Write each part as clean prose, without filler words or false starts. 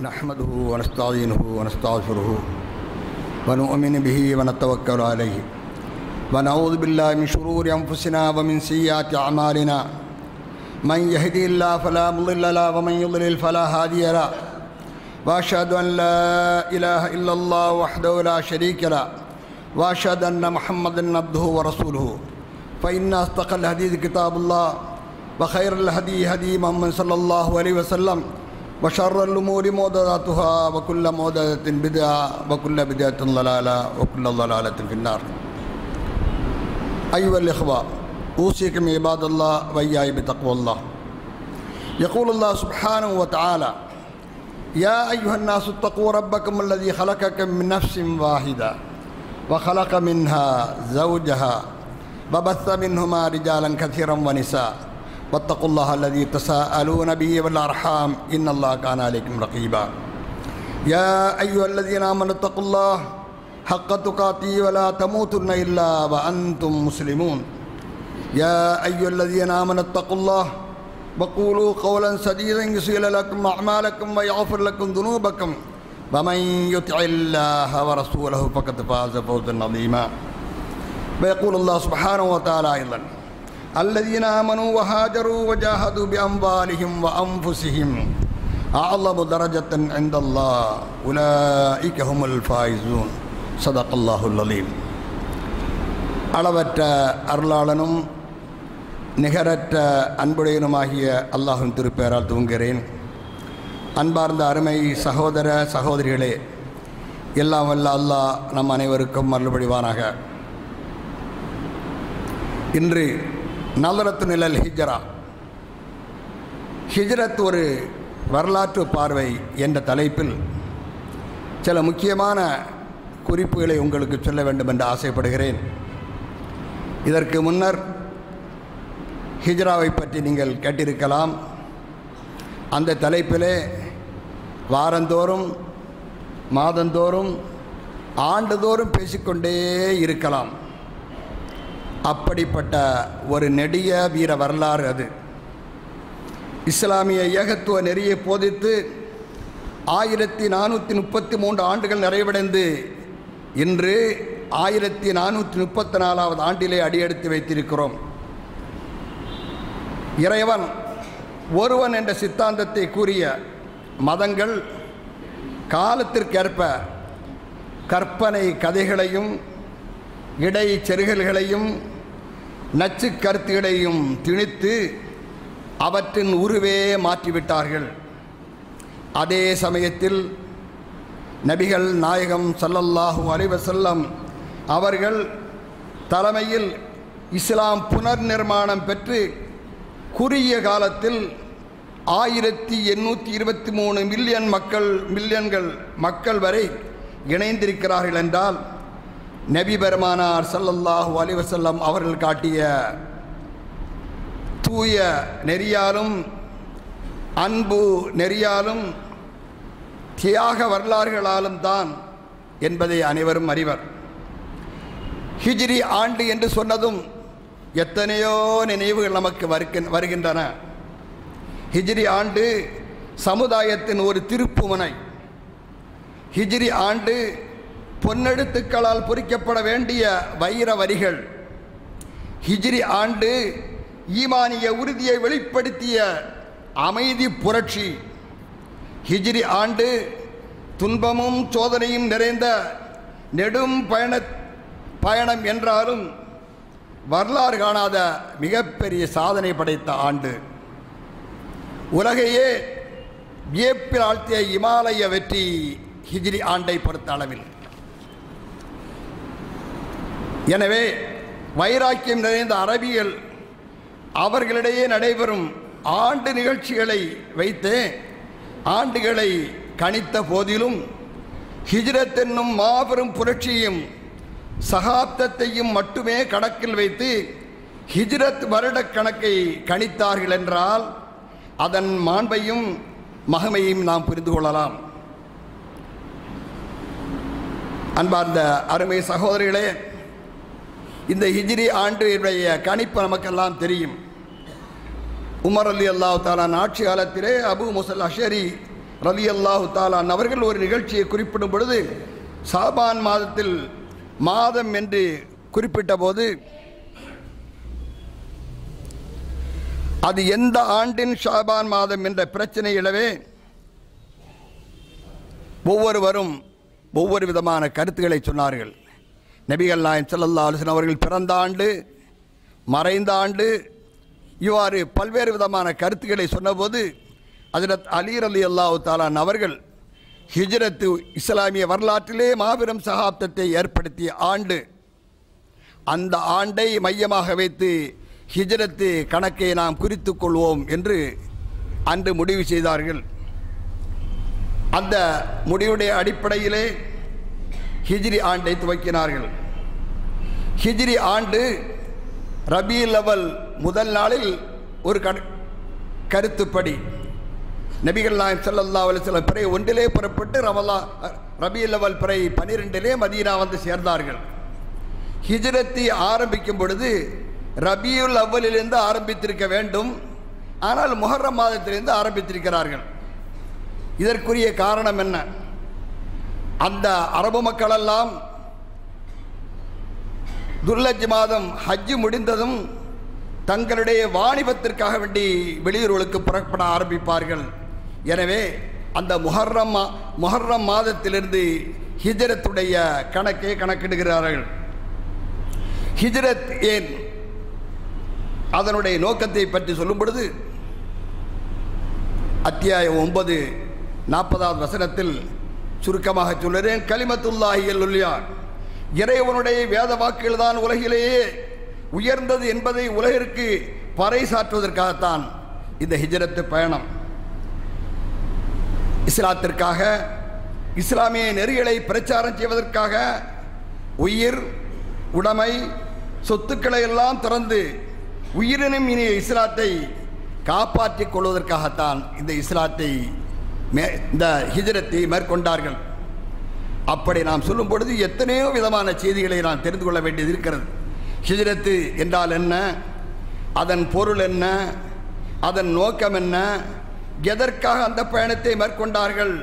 نحمده ونستعينه ونستغفره ونؤمن به ونتوكل عليه ونعوذ بالله من شرور أنفسنا ومن سيئات أعمالنا من يهدي الله فلا مضل له ومن يضلل فلا هادي له وأشهد أن لا إله إلا الله وحده لا شريك له وأشهد أن محمدا عبده ورسوله فإن أصدق الحديث كتاب الله وخير الهدي هدي محمد صلى الله عليه وسلم وشر الأمور محدثاتها وكل محدثة بدعة وكل بدعة ضلالة وكل ضلالة في النار. أيها الإخوة، أوصيكم عباد الله وإياي بتقوى الله. يقول الله سبحانه وتعالى: يا أيها الناس اتقوا ربكم الذي خلقكم من نفس واحدة وخلق منها زوجها وبث منهما رجالا كثيرا ونساء واتقوا الله الذي تساءلون به والأرحام إن الله كان عليكم رقيبا. يا أيها الذين آمنوا اتقوا الله حق تقاته ولا تموتن إلا وأنتم مسلمون. يا أيها الذين آمنوا اتقوا الله وقولوا قولا سديدا يصلح لكم أعمالكم ويغفر لكم ذنوبكم ومن يطع الله ورسوله فقد فاز فوزا عظيما. ويقول الله سبحانه وتعالى أيضا: الذين آمنوا وهاجروا وجاهدوا بأموالهم وأنفسهم أعظم درجة عند الله أولئك هم الفائزون. صدق الله العظيم. அளவற்ற அருளாளனும் நிகரற்ற அன்புடையனுமாகிய அல்லாஹ்வின் திருப்பெயரால் துவங்குகிறேன். அன்பார்ந்த அருமை சகோதர சகோதரிகளே, எல்லாம் வல்ல அல்லாஹ் நம் அனைவருக்கும் அருள்புரிவானாக. இன்று நலரத்து நிழல் ஹிஜ்ரத் ஒரு வரலாற்று பார்வை என்ற தலைப்பில் சில முக்கியமான குறிப்புகளை உங்களுக்கு சொல்ல வேண்டும் என்று ஆசைப்படுகிறேன். இதற்கு முன்னர் ஹிஜ்ராவை பற்றி நீங்கள் கேட்டிருக்கலாம். அந்த தலைப்பிலே வாரந்தோறும் மாதந்தோறும் ஆண்டுதோறும் பேசிக்கொண்டே இருக்கலாம். அப்படிப்பட்ட ஒரு நெடிய வீர வரலாறு அது. இஸ்லாமிய ஏகத்துவ நெறியை போதித்து 1433 ஆண்டுகள் நிறைவடைந்து இன்று 1434வது ஆண்டிலே அடியெடுத்து வைத்திருக்கிறோம். இறைவன் ஒருவன் என்ற சித்தாந்தத்தை கூறிய மதங்கள் காலத்திற்கேற்ப கற்பனை கதைகளையும் இடை செருகல்களையும் நச்சு கருத்துகளையும் திணித்து அவற்றின் உருவே மாற்றிவிட்டார்கள். அதே சமயத்தில் நபிகள் நாயகம் ஸல்லல்லாஹு அலைஹி வஸல்லம் அவர்கள் தலைமையில் இஸ்லாம் புனர் நிர்மாணம் பெற்று குறுகிய காலத்தில் 1823 மில்லியன்கள் மக்கள் வரை இணைந்திருக்கிறார்கள் என்றால் நபி பெருமானார் ஸல்லல்லாஹு அலைஹி வஸல்லம் அவர்கள் காட்டிய தூய நெறியாலும் அன்பு நெறியாலும் தியாக வரலாறுகளாலும் தான் என்பதை அனைவரும் அறிவர். ஹிஜ்ரி ஆண்டு என்று சொன்னதும் எத்தனையோ நினைவுகள் நமக்கு வருகின்றன. ஹிஜ்ரி ஆண்டு சமுதாயத்தின் ஒரு திருப்புமுனை. ஹிஜ்ரி ஆண்டு பொன்னெழுத்துக்களால் பொறிக்கப்பட வேண்டிய வைர வரிகள். ஹிஜ்ரி ஆண்டு ஈமானிய உறுதியை வெளிப்படுத்திய அமைதி புரட்சி. ஹிஜ்ரி ஆண்டு துன்பமும் சோதனையும் நிறைந்த நெடும் பயணம் என்றாலும் வரலாறு காணாத மிகப்பெரிய சாதனை படைத்த ஆண்டு. உலகையே வியப்பில் ஆழ்த்திய இமாலய வெற்றி ஹிஜ்ரி ஆண்டை பொறுத்த அளவில். எனவே வைராக்கியம் நிறைந்த அரபியல் அவர்களிடையே நடைபெறும் ஆண்டு நிகழ்ச்சிகளை வைத்து ஆண்டுகளை கணித்த போதிலும் ஹிஜ்ரத் என்னும் மாபெரும் புரட்சியும் சகாப்தத்தையும் மட்டுமே கணக்கில் வைத்து ஹிஜ்ரத் வருடக்கணக்கை கணித்தார்கள் என்றால் அதன் மாண்பையும் மகிமையும் நாம் புரிந்து கொள்ளலாம். அன்பார்ந்த அருமை சகோதரிகளே, இந்த ஹிஜ்ரி ஆண்டுடைய கணிப்பு நமக்கெல்லாம் தெரியும். உமர் ரலியல்லாஹு தஆலா ஆட்சி காலத்திலே அபூ முஸல் அஷ்அரி ரலியல்லாஹு தஆலா அவர்கள் ஒரு நிகழ்ச்சியை குறிப்பிடும் பொழுது ஷாபான் மாதத்தில் மாதம் என்று குறிப்பிட்ட போது அது எந்த ஆண்டின் ஷாபான் மாதம் என்ற பிரச்சனையிலவே ஒவ்வொருவரும் ஒவ்வொரு விதமான கருத்துக்களை சொன்னார்கள். நபிகள் நாயகம் ஸல்லல்லாஹு அலைஹி வஸல்லம் அவர்கள் பிறந்த ஆண்டு, மறைந்த ஆண்டு, இவ்வாறு பல்வேறு விதமான கருத்துக்களை சொன்னபோது ஹஜ்ரத் அலி ரலியல்லாஹு தஆலா அவர்கள் ஹிஜ்ரத்து இஸ்லாமிய வரலாற்றிலே மாபெரும் சகாப்தத்தை ஏற்படுத்திய ஆண்டு, அந்த ஆண்டை மையமாக வைத்து ஹிஜ்ரத்து கணக்கை நாம் குறித்து கொள்வோம் என்று அன்று முடிவு செய்தார்கள். அந்த முடிவுடைய அடிப்படையிலே ஹிஜ்ரி ஆண்டை துவக்கினார்கள். ஹிஜ்ரி ஆண்டு ரபியுல் அவல் முதல் நாளில் ஒரு கருத்துப்படி நபிகள் நாயகம் ஸல்லல்லாஹு அலைஹி வஸல்லம் பிறை 1 புறப்பட்டு ரபியுல் அவல் பிறை 12 மதீனா வந்து சேர்ந்தார்கள். ஹிஜ்ரத்தை ஆரம்பிக்கும் பொழுது ரபியுல் அவ்வலிலிருந்து ஆரம்பித்திருக்க வேண்டும், ஆனால் முஹர்ரம் மாதத்திலிருந்து ஆரம்பித்திருக்கிறார்கள். இதற்குரிய காரணம் என்ன? அந்த அரபு மக்களெல்லாம் துல்ஹஜ் மாதம் ஹஜ் முடிந்ததும் தங்களுடைய வாணிபத்திற்காக வேண்டி வெளியூர்களுக்கு புறப்பட ஆரம்பிப்பார்கள். எனவே அந்த முஹர்ரம் மாதத்திலிருந்து ஹிஜ்ரத்துடைய கணக்கை கணக்கிடுகிறார்கள். ஹிஜ்ரத் ஏன், அதனுடைய நோக்கத்தை பற்றி சொல்லும் பொழுது அத்தியாயம் 9 40வது வசனத்தில் சுருக்கமாக சொல்லுறேன். கலிமத்துல்லாஹி அல்-உல்யா, இறைவனுடைய வேத வாக்குகள் தான் உலகிலேயே உயர்ந்தது என்பதை உலகிற்கு பறைசாற்றுவதற்காகத்தான் இந்த ஹிஜ்ரத்து பயணம். இஸ்லாத்திற்காக, இஸ்லாமிய நெறிகளை பிரச்சாரம் செய்வதற்காக உயிர், உடைமை, சொத்துக்களை எல்லாம் திறந்து உயிரினும் இனிய இஸ்லாத்தை காப்பாற்றிக் கொள்வதற்காகத்தான் இந்த ஹிஜ்ரத்தை மேற்கொண்டார்கள். அப்படி நாம் சொல்லும் பொழுது எத்தனையோ விதமான செய்திகளை நாம் தெரிந்து கொள்ள வேண்டியது இருக்கிறது. ஹிஜ்ரத்து என்றால் என்ன, அதன் பொருள் என்ன, அதன் நோக்கம் என்ன, எதற்காக அந்த பயணத்தை மேற்கொண்டார்கள்,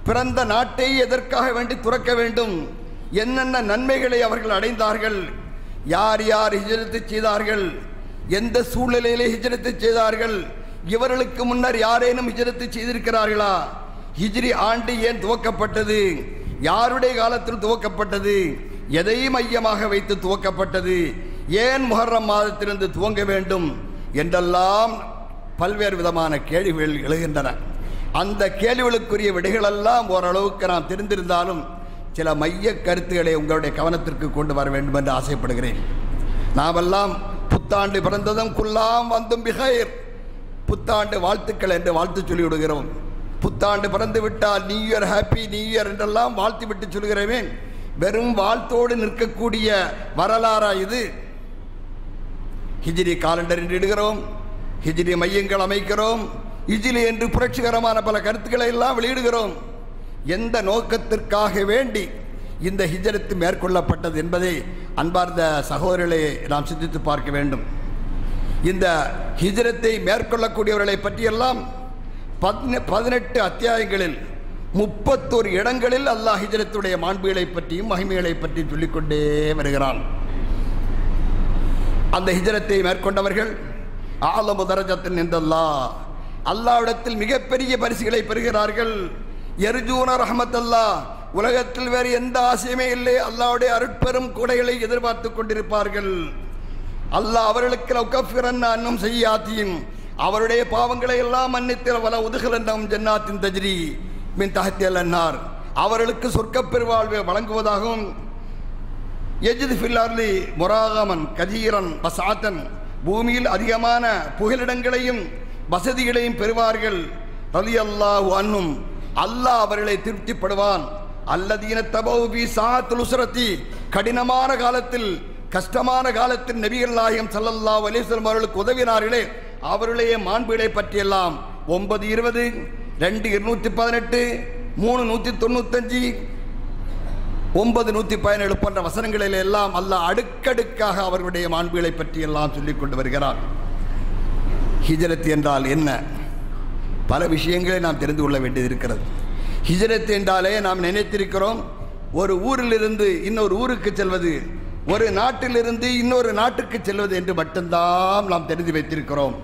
பிறந்த நாட்டை எதற்காக வேண்டி துறக்க வேண்டும், என்னென்ன நன்மைகளை அவர்கள் அடைந்தார்கள், யார் யார் ஹிஜ்ரத்து செய்தார்கள், எந்த சூழ்நிலையிலே ஹிஜ்ரத்து செய்தார்கள், இவர்களுக்கு முன்னர் யாரேனும் ஹிஜ்ரத்து செய்திருக்கிறார்களா, ஹிஜ்ரி ஆண்டு ஏன் துவக்கப்பட்டது, யாருடைய காலத்தில் துவக்கப்பட்டது, எதை மையமாக வைத்து துவக்கப்பட்டது, ஏன் முஹர்ரம் மாதத்திலிருந்து துவங்க வேண்டும் என்றெல்லாம் பல்வேறு விதமான கேள்விகள் எழுகின்றன. அந்த கேள்விகளுக்குரிய விடைகளெல்லாம் ஓரளவுக்கு நாம் தெரிந்திருந்தாலும் சில மைய கருத்துக்களை உங்களுடைய கவனத்திற்கு கொண்டு வர வேண்டும் என்று ஆசைப்படுகிறேன். நாமெல்லாம் புத்தாண்டு பிறந்ததும் குல்லாம் வந்தும் பிகைர், புத்தாண்டு வாழ்த்துக்கள் என்று வாழ்த்து சொல்லிவிடுகிறோம். புத்தாண்டு பிறந்து விட்டால் new year, happy new year என்றெல்லாம் வாழ்த்து விட்டு சொல்கிறேன். வெறும் வாழ்த்தோடு நிற்கக்கூடிய வரலாறா இது? ஹிஜ்ரி காலண்டர் என்று இடுகிறோம், ஹிஜ்ரி மையங்கள் அமைக்கிறோம், ஹிஜ்ரி என்று புரட்சிகரமான பல கருத்துக்களை எல்லாம் வெளியிடுகிறோம். எந்த நோக்கத்திற்காக வேண்டி இந்த ஹிஜ்ரத்து மேற்கொள்ளப்பட்டது என்பதை அன்பார்ந்த சகோதரர்களை நாம் சிந்தித்து பார்க்க வேண்டும். இந்த ஹிஜ்ரத்தை மேற்கொள்ளக்கூடியவர்களை பற்றியெல்லாம் 18 அத்தியாயங்களில் 31 இடங்களில் அல்லாஹ் ஹிஜ்ரத்துடைய மாண்புகளை பற்றியும் மகிமைகளை பற்றியும் சொல்லிக்கொண்டே வருகிறான். அந்த ஹிஜ்ரத்தை மேற்கொண்டவர்கள் ஆலமு தரஜத்தின் இந்தல்லாஹ், அல்லாஹ்விடத்தில் மிகப்பெரிய பரிசுகளை பெறுகிறார்கள். யர்ஜூன ரஹ்மத்தல்லாஹ், உலகத்தில் வேறு எந்த ஆசையுமே இல்லை, அல்லாஹ்வுடைய அருட்பெரும் கொடைகளை எதிர்பார்த்து கொண்டிருப்பார்கள். அல்லாஹ் அவர்களுக்கு லவ்கஃபிரன் அன்னும் செய்யாத்தியும், அவருடைய பாவங்களை எல்லாம் மன்னித்திர வல உதுகலன்னம் ஜன்னாத்தின் தஜ்ரி மின் தஹ்தில் அன்னார், அவர்களுக்கு சொர்க்கப் பெருவாழ்வை வழங்குவதாகவும், யஜித் ஃபில் அர்லி முராகமன் கஜீரன் பசாத்தன், பூமியில் அதிகமான புகலிடங்களையும் வசதிகளையும் பெறுவார்கள். ரலியல்லாஹு அன்ஹும், அல்லாஹ் அவர்களை திருப்திப்படுவான். அல்லதீன தபவு பி சாஅத்துல் உஸ்ரத்தி, கடினமான காலத்தில், கஷ்டமான காலத்தில் நபிகள் நாயகம் ஸல்லல்லாஹு அலைஹி வஸல்லம் அவர்களுக்கு உதவினார்களே, அவருடைய மாண்புகளை பற்றியெல்லாம் 9:20, 2:218, 3:195, 9:117 போன்ற வசனங்களில் எல்லாம் அல்லாஹ் அடுக்கடுக்காக அவர்களுடைய மாண்புகளை பற்றியெல்லாம் சொல்லிக் கொண்டு வருகிறார். ஹிஜ்ரத் என்றால் என்ன? பல விஷயங்களை நாம் தெரிந்து கொள்ள வேண்டியது இருக்கிறது. ஹிஜ்ரத் என்றாலே நாம் நினைத்திருக்கிறோம் ஒரு ஊரிலிருந்து இன்னொரு ஊருக்கு செல்வது, ஒரு நாட்டிலிருந்து இன்னொரு நாட்டுக்கு செல்வது என்று மட்டும்தான் நாம் தெரிந்து வைத்திருக்கிறோம்.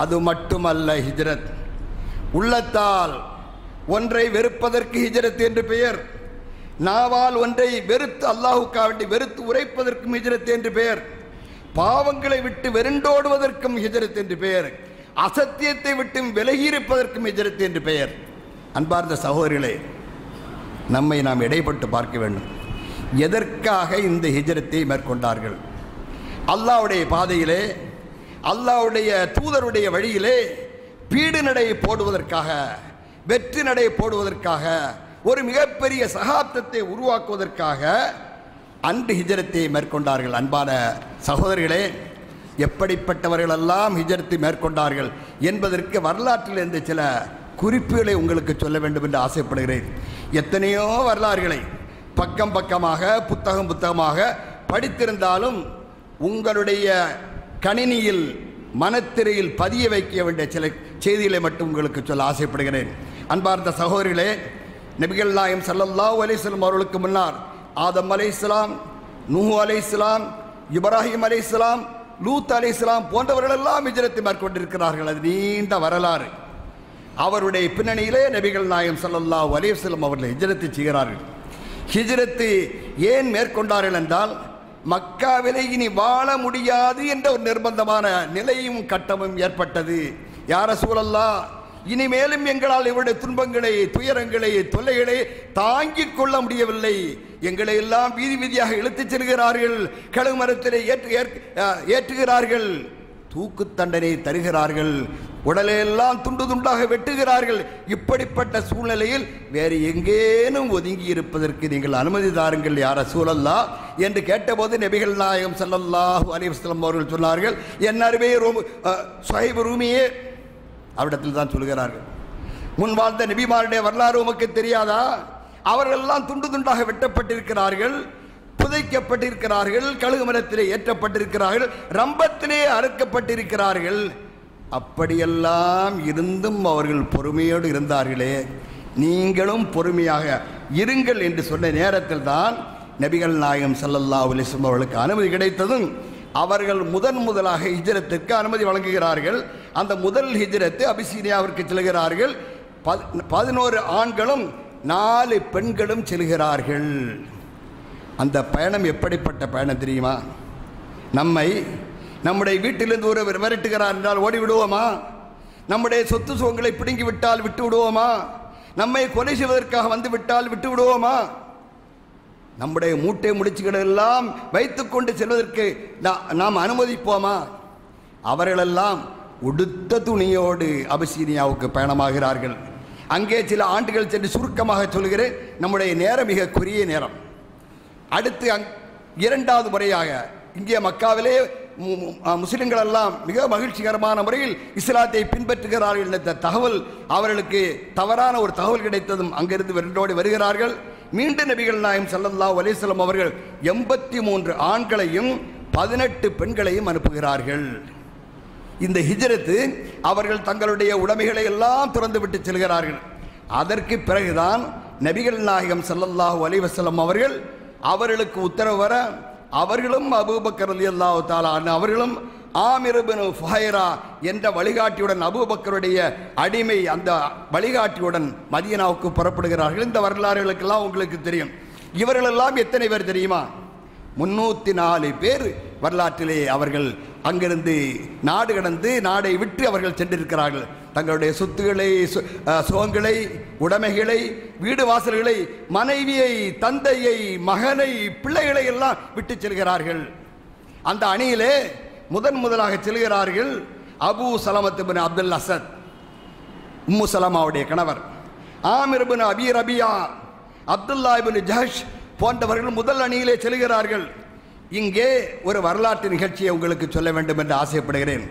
அது மட்டுமல்ல ஹிஜ்ரத். உள்ளத்தால் ஒன்றை வெறுப்பதற்கு ஹிஜ்ரத் என்று பெயர், நாவால் ஒன்றை வெறுத்து அல்லாஹுக்காக வெறுத்து உரைப்பதற்கும் ஹிஜ்ரத் என்று பெயர், பாவங்களை விட்டு வெருண்டோடுவதற்கும் ஹிஜ்ரத் என்று பெயர், அசத்தியத்தை விட்டு விலகியிருப்பதற்கும் ஹிஜ்ரத் என்று பெயர். அன்பார்ந்த சகோதரிகளே, நம்மை நாம் இடைப்பட்டு பார்க்க வேண்டும். எதற்காக இந்த ஹிஜ்ரத்தை மேற்கொண்டார்கள்? அல்லாஹ்வுடைய பாதையிலே, அல்லாஹ்வுடைய தூதருடைய வழியிலே பீடு நடை போடுவதற்காக, வெற்றி நடை போடுவதற்காக, ஒரு மிகப்பெரிய சகாப்தத்தை உருவாக்குவதற்காக அன்று ஹிஜ்ரத்தை மேற்கொண்டார்கள். அன்பான சகோதரிகளே, எப்படிப்பட்டவர்களெல்லாம் ஹிஜ்ரத்தை மேற்கொண்டார்கள் என்பதற்கு வரலாற்றில் இருந்த சில குறிப்புகளை உங்களுக்கு சொல்ல வேண்டும் என்று ஆசைப்படுகிறேன். எத்தனையோ வரலாறுகளை பக்கம் பக்கமாக புத்தகம் புத்தகமாக படித்திருந்தாலும் உங்களுடைய கணினியில் மனத்திரையில் பதிய வைக்க வேண்டிய சில செய்திகளை மட்டும் உங்களுக்கு சொல்ல ஆசைப்படுகிறேன். அன்பார்ந்த சகோதரிகளே, நபிகள் நாயகம் ஸல்லல்லாஹு அலைஹி வஸல்லம் அவர்களுக்கு முன்னால் ஆதம் அலைஹிஸ்ஸலாம், நூஹ் அலைஹிஸ்ஸலாம், இப்ராஹிம் அலைஹிஸ்ஸலாம், லூத் அலைஹிஸ்ஸலாம் போன்றவர்களெல்லாம் ஹிஜ்ரத்தை மேற்கொண்டிருக்கிறார்கள். அது நீண்ட வரலாறு. அவருடைய பின்னணியிலே நபிகள் நாயகம் ஸல்லல்லாஹு அலைஹி வஸல்லம் அவர்கள் ஹிஜ்ரத்தை செய்கிறார்கள். ஹிஜ்ரத்து ஏன் மேற்கொண்டார்கள் என்றால், மக்காவிலே இனி வாழ முடியாது என்ற ஒரு நிர்பந்தமான நிலையும் கட்டமும் ஏற்பட்டது. யா ரசூலல்லாஹ், இனிமேலும் எங்களால் இவருடைய துன்பங்களை, துயரங்களை, தொல்லைகளை தாங்கிக் கொள்ள முடியவில்லை. எங்களை எல்லாம் வீதி வீதியாக இழுத்துச் செல்கிறார்கள், கழுகு மரத்திலே ஏற்றுகிறார்கள், தூக்கு தண்டனை தருகிறார்கள், உடலையெல்லாம் துண்டு துண்டாக வெட்டுகிறார்கள். இப்படிப்பட்ட சூழ்நிலையில் வேறு எங்கேனும் ஒதுங்கி இருப்பதற்கு நீங்கள் அனுமதி தாருங்கள் யா ரசூலல்லாஹ் என்று கேட்டபோது நபிகள் நாயகம் ஸல்லல்லாஹு அலைஹி வஸல்லம் அவர்கள் சொன்னார்கள், என் அருமை சுஹைப் ரூமியே, அவரிடத்தில் தான் சொல்கிறார்கள், முன் வாழ்ந்த நபிமாருடைய வரலாறு உமக்கு தெரியாதா? அவர்களெல்லாம் துண்டு துண்டாக வெட்டப்பட்டிருக்கிறார்கள், புதைக்கப்பட்டிருக்கிறார்கள், கழுகு மரத்திலே ஏற்றப்பட்டிருக்கிறார்கள், ரம்பத்திலே அறுக்கப்பட்டிருக்கிறார்கள். அப்படியெல்லாம் இருந்தும் அவர்கள் பொறுமையோடு இருந்தார்களே, நீங்களும் பொறுமையாக இருங்கள் என்று சொன்ன நேரத்தில் தான் நபிகள் நாயகம் ஸல்லல்லாஹு அலைஹி வஸல்லம் அவர்களுக்கு அனுமதி கிடைத்ததும் அவர்கள் முதலாக ஹிஜ்ரத்திற்கு அனுமதி வழங்குகிறார்கள். அந்த முதல் ஹிஜ்ரத்து அபிசீனியாவிற்கு செல்கிறார்கள். 11 ஆண்களும் 4 பெண்களும் செல்கிறார்கள். அந்த பயணம் எப்படிப்பட்ட பயணம் தெரியுமா? நம்முடைய வீட்டிலிருந்து ஒருவர் விரட்டுகிறார் என்றால் ஓடி விடுவோமா? நம்முடைய சொத்து சுகங்களை பிடுங்கி விட்டால் விட்டு விடுவோமா? நம்மை கொலை செய்வதற்காக வந்து விட்டால் விட்டு விடுவோமா? நம்முடைய மூட்டை முடிச்சுகளை எல்லாம் வைத்துக்கொண்டு செல்வதற்கு நாம் அனுமதிப்போமா? அவர்களெல்லாம் உடுத்த துணியோடு அபிசீனியாவுக்கு பயணமாகிறார்கள். அங்கே சில ஆண்டுகள் சென்று சுருக்கமாக சொல்கிறேன், நம்முடைய நேரம் மிக குறுகிய நேரம். அடுத்து 2வது முறையாக இங்கே மக்காவிலே முஸ்லிம்கள் எல்லாம் மிக மகிழ்ச்சிகரமான முறையில் இஸ்லாத்தை பின்பற்றுகிறார்கள் என்ற தகவல் அவர்களுக்கு தவறான ஒரு தகவல் கிடைத்ததும் அங்கிருந்து விரண்டோடி வருகிறார்கள். மீண்டும் நபிகள் நாயகம் ஸல்லல்லாஹு அலைஹி வஸல்லம் அவர்கள் 83 ஆண்களையும் 18 பெண்களையும் அனுப்புகிறார்கள். இந்த ஹிஜ்ரத்து அவர்கள் தங்களுடைய உடைமைகளை எல்லாம் திறந்து விட்டு செல்கிறார்கள். அதற்கு பிறகுதான் நபிகள் நாயகம் ஸல்லல்லாஹு அலைஹி வஸல்லம் அவர்களுக்கு உத்தரவு வர, அவர்களும் அபூபக்கர் ரலியல்லாஹு தஆலா அன்ஹு அவர்களும் ஆமிர் இப்னு ஃபுஹைரா என்ற வழிகாட்டியுடன், அபூபக்கருடைய அடிமை அந்த வழிகாட்டியுடன் மதீனாவுக்கு புறப்படுகிறார்கள். இந்த வரலாறுகளுக்கெல்லாம் உங்களுக்கு தெரியும். இவர்களெல்லாம் எத்தனை பேர் தெரியுமா? 304 பேர் வரலாற்றிலே அவர்கள் அங்கிருந்து நாடு கடந்து நாடை விட்டு அவர்கள் சென்றிருக்கிறார்கள். தங்களுடைய சொத்துக்களை, சுகங்களை, உடைமைகளை, வீடு வாசல்களை, மனைவியை, தந்தையை, மகனை, பிள்ளைகளை எல்லாம் விட்டு செல்கிறார்கள். அந்த அணியிலே முதலாக செல்கிறார்கள் அபூ சலமத் இப்னு அப்துல் அஸத், உம்மு சலமாவுடைய கணவர், ஆமிர் இப்னு அபீ ரபியா, அப்துல்லா இப்னு ஜஹஷ் போன்றவர்கள் முதல் அணியிலே செல்கிறார்கள். இங்கே ஒரு வரலாற்று நிகழ்ச்சியை உங்களுக்கு சொல்ல வேண்டும் என்று ஆசைப்படுகிறேன்.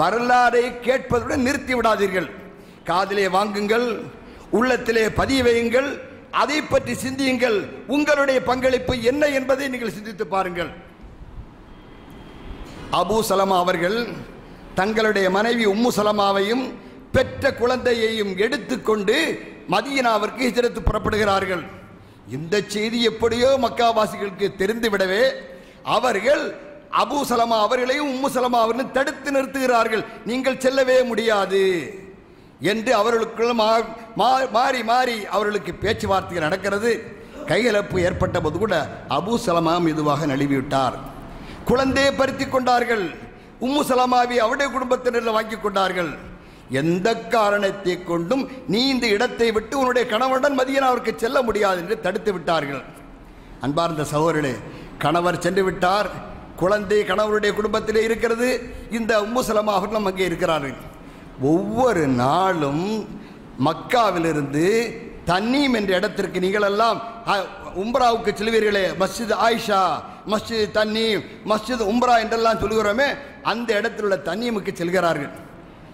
வரலாறை கேட்பதுடன் நிறுத்தி விடாதீர்கள், காதிலே வாங்குங்கள், உள்ளத்திலே பதிய வையுங்கள், அதை பற்றி சிந்தியுங்கள். உங்களுடைய பங்களிப்பு என்ன என்பதை நீங்கள் சிந்தித்து பாருங்கள். அபூ சலமா அவர்கள் தங்களுடைய மனைவி உம்மு சலமாவையும் பெற்ற குழந்தையையும் எடுத்துக்கொண்டு மதீனாவிற்கு ஹிஜ்ரத் புறப்படுகிறார்கள். இந்த செய்தி எப்படியோ மக்காவாசிகளுக்கு தெரிந்துவிடவே அவர்கள் அபூ சலமா அவர்களையும் உம்மு சலமா அவர்களையும் தடுத்து நிறுத்துகிறார்கள். நீங்கள் செல்லவே முடியாது என்று அவர்களுக்குள்ள மாறி மாறி அவர்களுக்கு பேச்சுவார்த்தைகள் நடக்கிறது. கைகலப்பு ஏற்பட்ட போது கூட அபூ சலமா மெதுவாக நழுவிவிட்டார். குழந்தையை பறித்து கொண்டார்கள். உம்மு சலமாவை அவருடைய குடும்பத்தினரில் வாங்கி கொண்டார்கள். எந்த காரணத்தை கொண்டும் நீ இந்த இடத்தை விட்டு உன்னுடைய கணவனுடன் மதீனாவிற்கு செல்ல முடியாது என்று தடுத்து விட்டார்கள். அன்பார்ந்த சகோதரர்களே, கணவர் சென்று விட்டார். குழந்தை கணவருடைய குடும்பத்திலே இருக்கிறது. இந்த உம்மு சலமா அவர்களும் அங்கே இருக்கிறார்கள். ஒவ்வொரு நாளும் மக்காவிலிருந்து தன்னீம் என்ற இடத்திற்கு நீங்களெல்லாம் உம்ராவுக்கு செல்வீர்களே, மஸ்ஜித் ஆயிஷா, மஸ்ஜித் தன்னீம், மஸ்ஜித் உம்ரா என்றெல்லாம் சொல்கிறோமே, அந்த இடத்தில் உள்ள தன்னீமுக்கு செல்கிறார்கள்.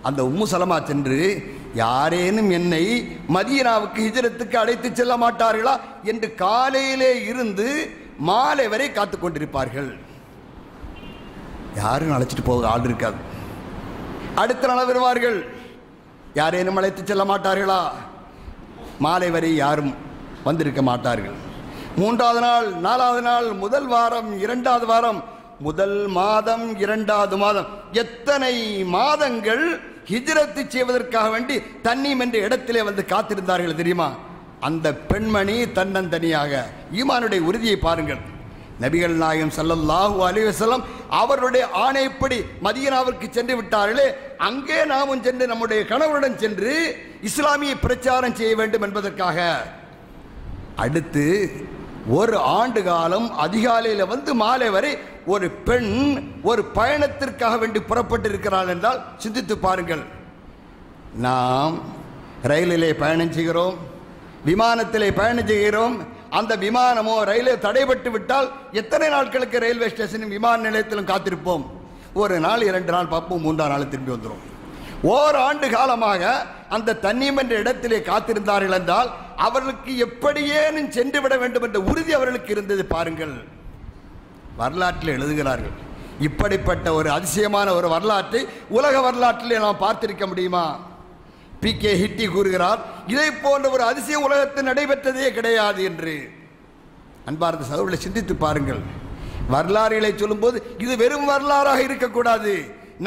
அந்த உம்மு சலமா சென்று யாரேனும் என்னை மதீனாவுக்கு ஹிஜ்ரத்துக்கு அழைத்து செல்ல மாட்டார்களா என்று காலையிலே இருந்து மாலை வரை காத்து கொண்டிருப்பார்கள். யாரும் அழைச்சிட்டு போக ஆள் இருக்காது. அடுத்த நாள் வருவார்கள். யாரேனும் அழைத்து செல்ல மாட்டார்களா? மாலை வரை யாரும் வந்திருக்க மாட்டார்கள். மூன்றாவது நாள், நாலாவது நாள், முதல் வாரம், இரண்டாவது வாரம், முதல் மாதம், இரண்டாவது மாதம், எத்தனை மாதங்கள் ஹிஜ்ரத்து செய்வதற்காக வேண்டி தன்னீம் என்ற இடத்திலே வந்து காத்திருந்தார்கள் தெரியுமா? அந்த பெண்மணி தன்னந்தனியாக. ஈமானுடைய உறுதியை பாருங்கள். நபிகள் நாயகம் ஸல்லல்லாஹு அலைஹி வஸல்லம் அவருடைய ஆணைப்படி மதீனாவிற்கு சென்று விட்டார்களே, அங்கே நாமும் சென்று நம்முடைய கணவருடன் சென்று இஸ்லாமிய பிரச்சாரம் செய்ய வேண்டும் என்பதற்காக. அடுத்து ஒரு ஆண்டு காலம் அதிகாலையில் வந்து மாலை வரை ஒரு பெண் ஒரு பயணத்திற்காக வேண்டி புறப்பட்டு இருக்கிறாள் என்றால் சிந்தித்து பாருங்கள். நாம் ரயிலிலே பயணம் செய்கிறோம், விமானத்திலே பயணம் செய்கிறோம். அந்த விமானமோ ரயிலே தடைபட்டு விட்டால் எத்தனை நாட்களுக்கு ரயில்வே ஸ்டேஷனும் விமான நிலையத்திலும் காத்திருப்போம்? ஒரு நாள், 2 நாள் பார்ப்போம், 3ஆம் நாள் திரும்பி வந்துடும். ஓராண்டு காலமாக அந்த தன்னீம் என்ற இடத்திலே காத்திருந்தார்கள் என்றால் அவர்களுக்கு எப்படியேனும் சென்று விட வேண்டும் என்ற உறுதி அவர்களுக்கு இருந்தது. பாருங்கள், வரலாற்றில் எழுதுகிறார்கள். இப்படிப்பட்ட ஒரு அதிசயமான ஒரு வரலாற்றை உலக வரலாற்றிலே நாம் பார்த்திருக்க முடியுமா? பி.கே. ஹிட்டி கூறுகிறார், இதை போன்ற ஒரு அதிசயம் உலகத்தில் நடைபெற்றதே கிடையாது என்று. அன்பார்ந்த சகோதரர்களை சிந்தித்து பாருங்கள். வரலாறுகளை சொல்லும்போது இது வெறும் வரலாறாக இருக்கக்கூடாது.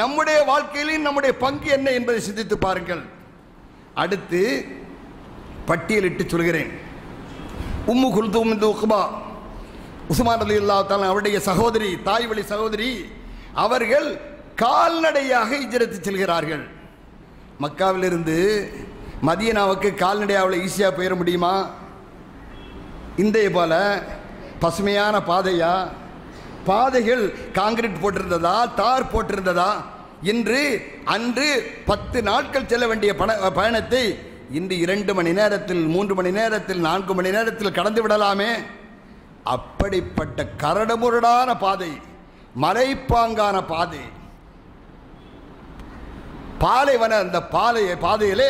நம்முடைய வாழ்க்கையிலும் நம்முடைய பங்கு என்ன என்பதை சிந்தித்து பாருங்கள். அடுத்து பட்டியலிட்டு சொல்கிறேன். உம்மு குல்தூம் பின்த் உக்பா, உஸ்மான் ரலியல்லாஹு தஆலா அவருடைய சகோதரி, தாய் வழி சகோதரி, அவர்கள் கால்நடையாக ஹிஜ்ரத் செல்கிறார்கள். மக்காவிலிருந்து மதீனாவுக்கு கால்நடையாவில் ஈஸியாக போயிட முடியுமா? இன்றைய போல பசுமையான பாதையா? பாதைகள் காங்கிரீட் போட்டிருந்ததா, தார் போட்டிருந்ததா? அன்று 10 நாட்கள் செல்ல வேண்டிய பயணத்தை இன்று 2 மணி நேரத்தில், 3 மணி நேரத்தில், 4 மணி நேரத்தில் கடந்து விடலாமே. அப்படிப்பட்ட கரடுமுரடான பாதை, மலைப்பாங்கான பாதை, பாலைவன அந்த பாதையிலே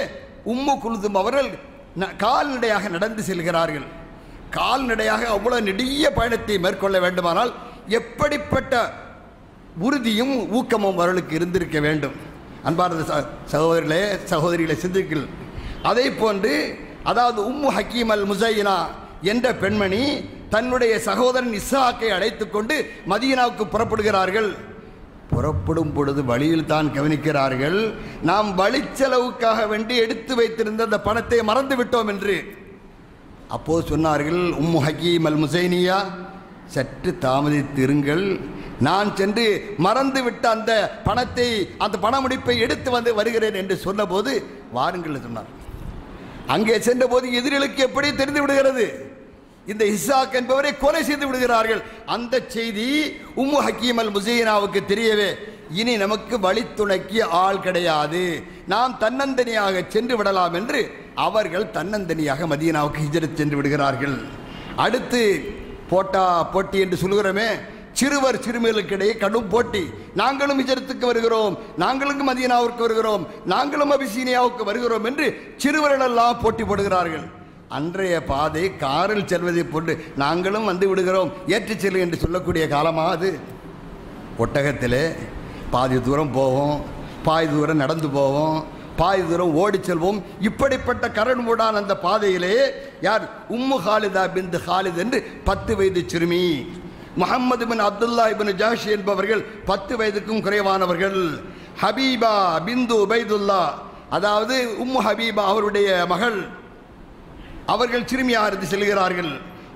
உம்மு குல்தும் அவர்கள் கால்நடையாக நடந்து செல்கிறார்கள். கால்நடையாக அவ்வளவு நெடிய பயணத்தை மேற்கொள்ள வேண்டுமானால் எப்படிப்பட்ட உறுதியும் ஊக்கமும் அவர்களுக்கு இருந்திருக்க வேண்டும். அன்பார்ந்த சகோதரிகளே, சகோதரிகளை சிந்திங்கள். அதே போன்று, அதாவது உம்மு ஹக்கீம் அல் முஸைனா என்ற பெண்மணி தன்னுடைய சகோதரன் இஸ்ஹாக்கை அழைத்து கொண்டு மதீனாவுக்கு புறப்படுகிறார்கள். புறப்படும் பொழுது வழியில் தான் கவனிக்கிறார்கள், நாம் வழிச்செலவுக்காக வேண்டி எடுத்து வைத்திருந்த அந்த பணத்தை மறந்து விட்டோம் என்று. அப்போது சொன்னார்கள், உம்மு ஹக்கீம் அல் முஸைனியா, சற்று தாமதித்திருங்கள், நான் சென்று மறந்துவிட்ட அந்த பணத்தை, அந்த பண முடிப்பை எடுத்து வந்து வருகிறேன் என்று சொன்னபோது வாருங்கள் சொன்னார். அங்கே சென்றபோது எதிரிகளுக்கு எப்படி தெரிந்து விடுகிறது? இந்த இஸ்ஹாக் என்பவரை கொலை செய்து விடுகிறார்கள். அந்த செய்தி உம்மு ஹக்கீம் அல் முஸைனாவுக்கு தெரியவே, இனி நமக்கு வழித்துணைக்கு ஆள் கிடையாது, நாம் தன்னந்தனியாக சென்று விடலாம் என்று அவர்கள் தன்னந்தனியாக மதீனாவுக்கு ஹிஜ்ரத் சென்று விடுகிறார்கள். அடுத்து போட்டி என்று சொல்கிறோமே, சிறுவர் சிறுமிகளுக்கிடையே கடும் போட்டி. நாங்களும் ஹிஜ்ரத்துக்கு வருகிறோம், நாங்களும் மதீனாவிற்கு வருகிறோம், நாங்களும் அபிசீனியாவுக்கு வருகிறோம் என்று சிறுவர்களெல்லாம் போட்டி போடுகிறார்கள். அன்றைய பாதை காரில் செல்வதை போன்று நாங்களும் வந்து விடுகிறோம், ஏற்றி செல்லு என்று சொல்லக்கூடிய காலமாக அது. ஒட்டகத்திலே பாதி தூரம் போவோம், பாதி தூரம் நடந்து போவோம், பாதி தூரம் ஓடி செல்வோம். இப்படிப்பட்ட கரடுமுடான அந்த பாதையிலே யார்? உம்மு ஹாலிதா பின்த் ஹாலித் என்று 10 வயது சிறுமி. முஹம்மது பின் அப்துல்லா இப்னு ஜஹஷ் என்பவர்கள் 10 வயதுக்கும் குறைவானவர்கள். ஹபீபா பிந்து உபைதுல்லா, அதாவது உம்மு ஹபீபா அவருடைய மகள், அவர்கள் சிறுமியாக இருந்து செல்கிறார்கள்.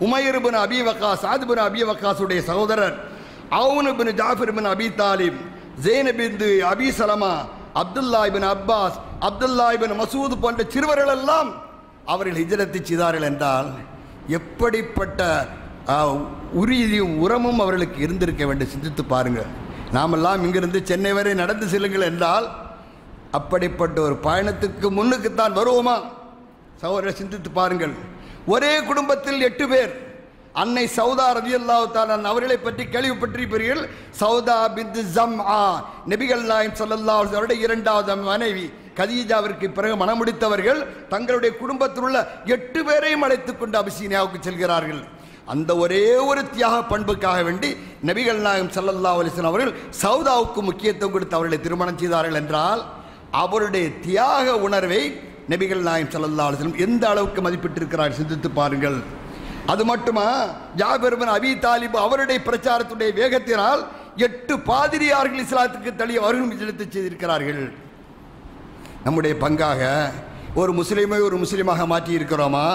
உமைர் பின் அபி வக்காஸ், சாத் பின் அபி வக்காஸுடைய சகோதரர், Aun bin Jafar bin Abi Talib, Zainab bin Abi Salama, Abdullah ibn Abbas, Abdullah ibn Masud போன்ற சிறுவர்கள் எல்லாம் அவர்கள் ஹிஜ்ரத்து செய்தார்கள் என்றால் எப்படிப்பட்ட உறுதியும் உரமும் அவர்களுக்கு இருந்திருக்க வேண்டும். சிந்தித்து பாருங்கள். நாமெல்லாம் இங்கிருந்து சென்னை வரை நடந்து செல்லுங்கள் என்றால் அப்படிப்பட்ட ஒரு பயணத்துக்கு முன்னுக்குத்தான் வருவோமா? சகோதரர் சிந்தித்து பாருங்கள். ஒரே குடும்பத்தில் 8 பேர். அன்னை சௌதா ரலியல்லாஹு தஆலா அவர்களை பற்றி கேள்விப்பட்டிருப்பீர்கள். சௌதா பின்த் ஜம்ஆ, நபிகள் நாயகம் ஸல்லல்லாஹு அலைஹி வஸல்லம் இரண்டாவது மனைவி. கதீஜாவிற்கு பிறகு மணமுடித்தவர்கள் தங்களுடைய குடும்பத்தில் உள்ள 8 பேரையும் அழைத்துக் கொண்டு அபிசீனியாவுக்கு செல்கிறார்கள். அந்த ஒரே ஒரு தியாக பண்புக்காக வேண்டி நபிகள் நாயகம் ஸல்லல்லாஹு அலைஹி வஸல்லம் அவர்கள் சௌதாவுக்கு முக்கியத்துவம் கொடுத்து அவர்களை திருமணம் செய்தார்கள் என்றால் அவருடைய தியாக உணர்வை நபிகள் நாயகம் ஸல்லல்லாஹு அலைஹி வஸல்லம் எந்த அளவுக்கு மதிப்பிட்டிருக்கிறார்கள் சிந்தித்து பாருங்கள். அது மட்டுமா, ஜாபிர் பின் அபி தாலிப் அவருடைய பிரச்சாரத்துடைய வேகத்தினால் 8 பாதிரியார்கள் இஸ்லாத்துக்கு தள்ளி அவர்களும் ஹிஜ்ரத் செய்திருக்கிறார்கள். நம்முடைய பங்காக ஒரு முஸ்லீமை ஒரு முஸ்லீமாக மாற்றி இருக்கிறோமா?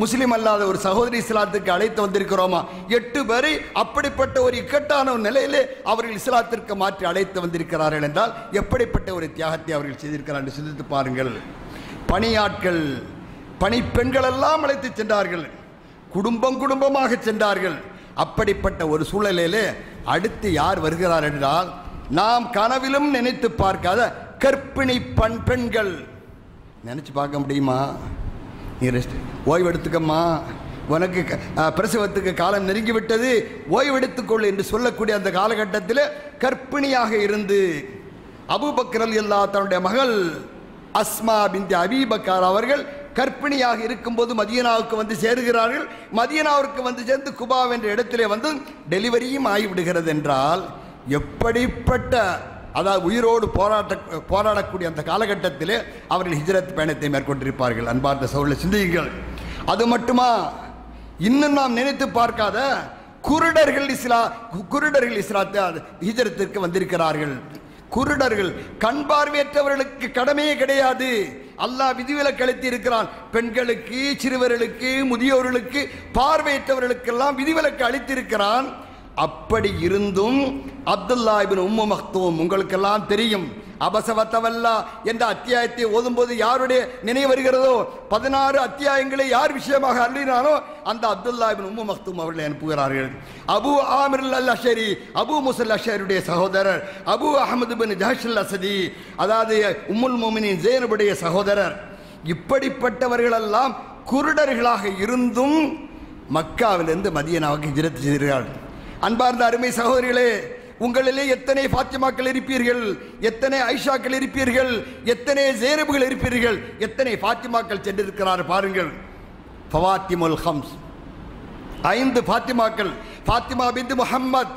முஸ்லீம் அல்லாத ஒரு சகோதரி இஸ்லாத்துக்கு அழைத்து வந்திருக்கிறோமா? 8 பேரை அப்படிப்பட்ட ஒரு இக்கட்டான நிலையிலே அவர்கள் இஸ்லாத்திற்கு மாற்றி அழைத்து வந்திருக்கிறார்கள் என்றால் எப்படிப்பட்ட ஒரு தியாகத்தை அவர்கள் செய்திருக்கிறார்கள் என்று சிந்தித்து பாருங்கள். பணியாட்கள், பணிப்பெண்கள் எல்லாம் அழைத்து சென்றார்கள். குடும்பமாக சென்றார்கள். அப்படிப்பட்ட ஒரு சூழலிலே அடுத்து யார் வருகிறார் என்றால் நாம் கனவிலும் நினைத்து பார்க்காத கர்ப்பிணி பெண்கள். நினைச்சு பார்க்க முடியுமா? நீ ரெஸ்ட் ஓய்வெடுத்துக்கம்மா, உனக்கு பிரசவத்துக்கு காலம் நெருங்கிவிட்டது, ஓய்வெடுத்துக்கொள் என்று சொல்லக்கூடிய அந்த காலகட்டத்தில் கர்ப்பிணியாக இருந்து அபூபக்கர் ரலியல்லாஹு தன்னுடைய மகள் அஸ்மா பின்த் அபீ பக்கர் அவர்கள் கர்ப்பிணியாக இருக்கும்போது மதீனாவுக்கு வந்து சேருகிறார்கள். மதீனாவிற்கு வந்து சேர்ந்து குபா என்ற இடத்திலே வந்து டெலிவரியும் ஆகிவிடுகிறது என்றால் எப்படிப்பட்ட, அதாவது உயிரோடு போராடக்கூடிய அந்த காலகட்டத்திலே அவர்கள் ஹிஜ்ரத் பயணத்தை மேற்கொண்டிருப்பார்கள். அன்பார்ந்த சகோதரர்களே, சிந்தியுங்கள். அது மட்டுமா, இன்னும் நாம் நினைத்து பார்க்காத குருடர்கள் இஸ்லாத்தை ஹிஜ்ரத்திற்கு வந்திருக்கிறார்கள். குருடர்கள், கண் பார்வையற்றவர்களுக்கு கடமையே கிடையாது. அல்லாஹ் விதிவிலக்கு அளித்து இருக்கிறான். பெண்களுக்கு, சிறுவர்களுக்கு, முதியோர்களுக்கு, பார்வையற்றவர்களுக்கெல்லாம் விதிவிலக்கு அளித்திருக்கிறான். அப்படி இருந்தும் அப்துல்லா இப்னு உம்மு மக்தூம், உங்களுக்கெல்லாம் தெரியும், அபசவத்தவல்லா என்ற அத்தியாயத்தை ஓதும்போது யாருடைய நினைவு வருகிறதோ, 16 அத்தியாயங்களை யார் விஷயமாக அருளினானோ அந்த அப்துல்லா இப்னு உம்மு மக்தூம் அவர்களை அனுப்புகிறார்கள். அபு ஆமிர் அல் அஷரி, அபு முசல் அஷருடைய சகோதரர், அபு அஹமது பின் ஜஹஷ் அல் அசதி, அதாவது உம்முல் முஃமினீன் ஜெய்னபுடைய சகோதரர். இப்படிப்பட்டவர்களெல்லாம் குருடர்களாக இருந்தும் மக்காவிலிருந்து மதீனாவுக்கு ஹிஜ்ரத் செய்கிறார்கள். அன்பார்ந்த அருமை சகோதரிகளே, உங்களிலே எத்தனை ஃபாத்திமாக்கள் இருப்பீர்கள், எத்தனை ஐஷாக்கள் இருப்பீர்கள், எத்தனை ஜெய்னபுகள் இருப்பீர்கள், எத்தனை ஃபாத்திமாக்கள் சென்றிருக்கிறார் பாருங்கள். ஃபவாத்திமுல் ஹம்ஸ், 5 ஃபாத்திமாக்கள். ஃபாத்திமா பின்த் முஹம்மத்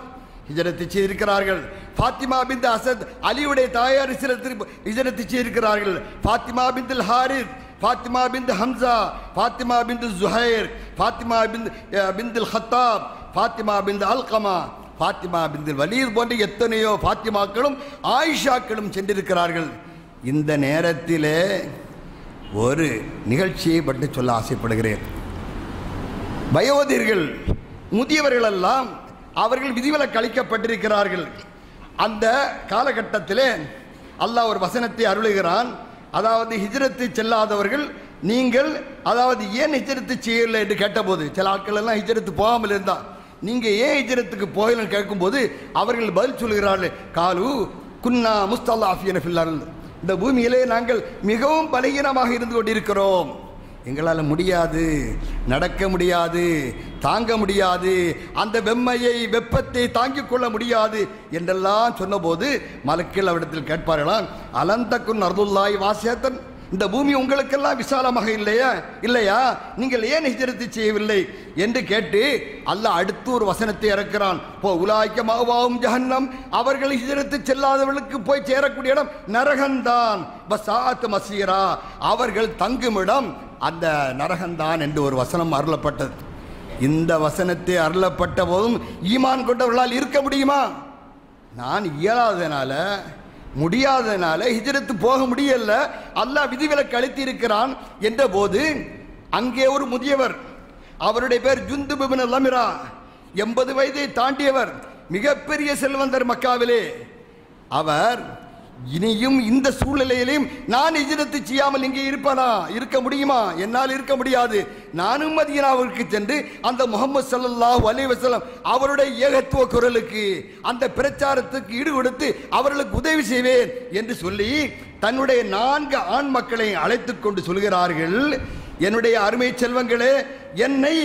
ஹிஜ்ரத் செய்திருக்கிறார்கள். ஃபாத்திமா பின்த் அசத், அலியுடைய தாயார் ஹிஜ்ரத் செய்திருக்கிறார்கள். Fatima bint Harith, Fatima bint Hamza, Fatima bint Zuhair, Fatima bint Khattab, Fatima bint Alqama, Fatima bint Walid போன்ற எத்தனையோ ஃபாத்திமாக்களும் ஆயிஷாக்களும் சென்றிருக்கிறார்கள். இந்த நேரத்திலே ஒரு நிகழ்ச்சியை பற்றி சொல்ல ஆசைப்படுகிறேன். வயோதிகர்கள், முதியவர்கள் எல்லாம் அவர்கள் விதிவிலக்கு அளிக்கப்பட்டிருக்கிறார்கள். அந்த காலகட்டத்திலே அல்லாஹ் ஒரு வசனத்தை அருளுகிறான். அதாவது ஹிஜ்ரத்து செல்லாதவர்கள் நீங்கள், அதாவது ஏன் ஹிஜ்ரத்து செய்யலை என்று கேட்டபோது, சில ஆட்கள் எல்லாம் ஹிஜ்ரத்து போகாமல் இருந்தால் நீங்கள் ஏன் ஹிஜ்ரத்துக்கு போகலன்னு கேட்கும்போது அவர்கள் பதில் சொல்கிறார்கள், காலு குன்னா முஸ்தல்லாஃபியன ஃபில் அர்த், இந்த பூமியிலே நாங்கள் மிகவும் பலகீனமாக இருந்து கொண்டிருக்கிறோம், எங்களால் முடியாது, நடக்க முடியாது, தாங்க முடியாது, அந்த வெப்பத்தை தாங்கிக் கொள்ள முடியாது என்றெல்லாம் சொன்னபோது மலக்கள் அவரிடத்தில் கேட்பார்களாம், அலந்தக்குன் அர்துல்லாஹி வாசியத்தன், இந்த பூமி உங்களுக்கெல்லாம் விசாலமாக இல்லையா நீங்கள் ஏன் ஹிஜ்ரத்து செய்யவில்லை என்று கேட்டு அல்லாஹ் அடுத்து ஒரு வசனத்தை இறக்கிறான். உலாய்க்க மஅவாஹும் ஜஹன்னம், அவர்கள் ஹிஜ்ரத்து செல்லாதவர்களுக்கு போய் சேரக்கூடிய இடம் நரகந்தான். வஸாஅத் மஸீரா, அவர்கள் தங்குமிடம் அந்த நரகந்தான் என்று ஒரு வசனம் அருளப்பட்டது. இந்த வசனத்தை அருளப்பட்ட போதும் ஈமான் கொண்டவர்களால் இருக்க முடியுமா? நான் இயலாதனால முடியாதனால ஹிஜ்ரத்து போக முடியல, அல்லாஹ் விதிவிலக்கு அளித்து இருக்கிறான் என்ற போது அங்கே ஒரு முதியவர், அவருடைய பேர் ஜுந்துப் இப்னு லமிரா, 80 வயதை தாண்டியவர், மிகப்பெரிய செல்வந்தர் மக்காவிலே. அவர் இனியும் இந்த சூழ்நிலையிலும் நான் ஹிஜ்ரத்து செய்யாமல் இங்கே இருக்க முடியுமா? என்னால் இருக்க முடியாது. நானும் மதீனாவிற்கு சென்று அந்த முஹம்மது ஸல்லல்லாஹு அலைஹி வஸல்லம் அவருடைய ஏகத்துவ குரலுக்கு அந்த பிரச்சாரத்துக்கு ஈடுகொடுத்து அவர்களுக்கு உதவி செய்வேன் என்று சொல்லி தன்னுடைய 4 ஆண் மக்களை அழைத்துக் கொண்டு சொல்கிறார்கள், என்னுடைய அருமை செல்வங்களே, என்னை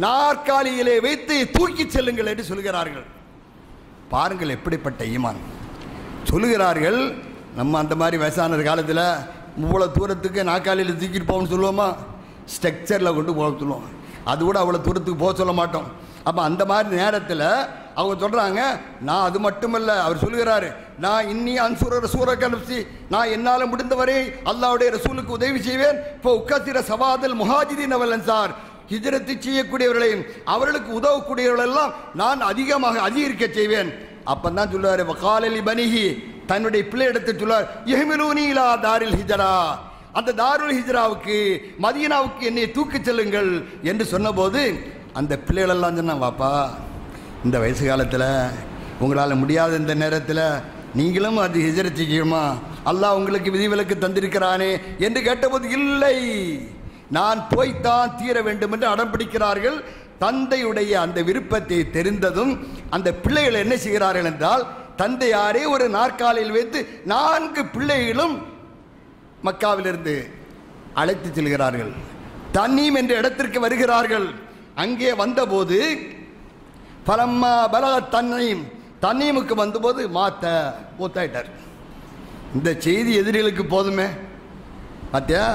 நாற்காலியிலே வைத்து தூக்கி செல்லுங்கள் என்று சொல்கிறார்கள். பாருங்கள் எப்படிப்பட்ட ஈமான். சொல்லுகிறார்கள், நம்ம அந்த மாதிரி வயசான காலத்தில் இவ்வளோ தூரத்துக்கு நாற்காலியில் தூக்கிட்டு போகணும்னு சொல்லுவோமா? ஸ்ட்ரக்சரில் கொண்டு போக சொல்லுவோம், அது கூட அவ்வளோ தூரத்துக்கு போக சொல்ல மாட்டோம். அப்போ அந்த மாதிரி நேரத்தில் அவங்க சொல்கிறாங்க, நான் அது மட்டுமல்ல, அவர் சொல்லுகிறாரு, நான் இன்னி அன்சுர ரசூர கலப்சி, நான் என்னால் முடிந்தவரை அல்லாஹ்வுடைய ரசூலுக்கு உதவி செய்வேன். இப்போ உக்கத்திர சவாதல் முஹாஜிரின் அவல் அன்சார், ஹிஜ்ரத்து செய்யக்கூடியவர்களையும் அவர்களுக்கு உதவக்கூடியவர்களெல்லாம் நான் அதிகரிக்க செய்வேன். அப்பந்தான் சொல்லுவார், வகாலலி பனிஹி, தன்னுடைய பிள்ளை எடுத்து சொல்லுவார், யஹ்மிலூனி இலா தாரில் ஹிஜ்ரா, அந்த தாருல் ஹிஜ்ராவுக்கு மதீனாவுக்கு என்னை தூக்கிச் செல்லுங்கள் என்று சொன்னபோது அந்த பிள்ளைகளெல்லாம் சொன்னா, வாப்பா இந்த வயசு காலத்தில் உங்களால் முடியாத இந்த நேரத்தில் நீங்களும் அது ஹிஜ்ரத் செய்யுமா? அல்லாஹ் உங்களுக்கு விதிவிலக்கு தந்திருக்கிறானே என்று கேட்டபோது, இல்லை, நான் போய்த்தான் தீர வேண்டும் என்று அடம் பிடிக்கிறார்கள். தந்தையுடைய அந்த விருப்பத்தை தெரிந்ததும் அந்த பிள்ளைகள் என்ன செய்கிறார்கள் என்றால், தந்தையாரே ஒரு நாற்காலியில் வைத்து 4 பிள்ளைகளும் மக்காவிலிருந்து அழைத்து செல்கிறார்கள். தன்னீம் என்ற இடத்திற்கு வருகிறார்கள். அங்கே வந்தபோது பலம்மா பலக தன்னீமுக்கு வந்தபோது மூத்தாயிட்டார். இந்த செய்தி எதிரிகளுக்கு போதுமே. பார்த்தியா,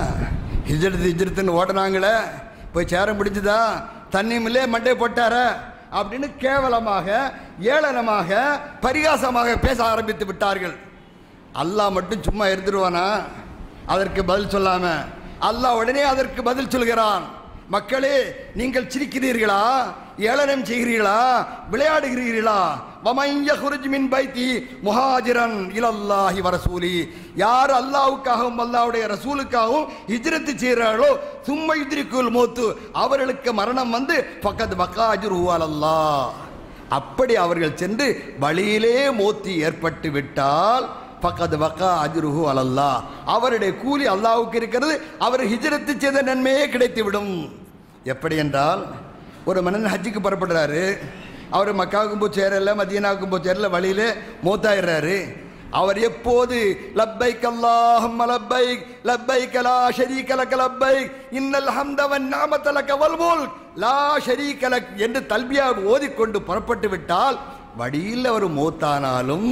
ஹிஜ்ரத்துன்னு ஓடனாங்களே, போய் சேர முடிஞ்சுதா, தன்னீமிலே மண்டை போட்டார அப்படின்னு கேவலமாக ஏளனமாக பரிகாசமாக பேச ஆரம்பித்து விட்டார்கள். அல்லாஹ் மட்டும் சும்மா இருந்துருவானா அதற்கு பதில் சொல்லாம? அல்லாஹ் உடனே அதற்கு பதில் சொல்கிறான், மக்களே, நீங்கள் சிரிக்கிறீர்களா, ஏளனம் செய்கிறீர்களா, விளையாடுகிறீர்களா? முஹாஜிரன் இலல்லாஹி வரசூலி, யார் அல்லாஹ்வுக்காகவும் அல்லாஹ்வுடைய ரசூலுக்காகவும் ஹிஜ்ரத் செய்கிறார்களோ சும்மா யுத்ரிகுல் மௌத், அவர்களுக்கு மரணம் வந்து ஃபக்கத் வகா அஜ்ருஹு அலல்லாஹ், அப்படி அவர்கள் சென்று வழியிலே மௌத் ஏற்பட்டு விட்டால் ஃபக்கத் வகா அஜ்ருஹு அலல்லாஹ், அவருடைய கூலி அல்லாஹ்வுக்கு இருக்கிறது, அவர் ஹிஜ்ரத் செய்த நன்மையே கிடைத்துவிடும். எப்படி என்றால், ஒரு மன்னன் ஹஜ்ஜுக்கு புறப்படுறாரு, அவர் மக்காவுக்கும் போய் சேரல, மதீனாவுக்கும் போய் சேரல, வழியிலே மௌத்தாயிடுறாரு. அவர் எப்போது லப்பைக் அல்லாஹும்ம லப்பைக் லப்பைக் லா ஷரீக லக லப்பைக் இன்னல் ஹம்த வன் நிஅமத லக வல் முல்க் லா ஷரீக லக் என்று தல்பியா ஓதிக்கொண்டு புறப்பட்டு விட்டால், வழியில் அவர் மௌத்தானாலும்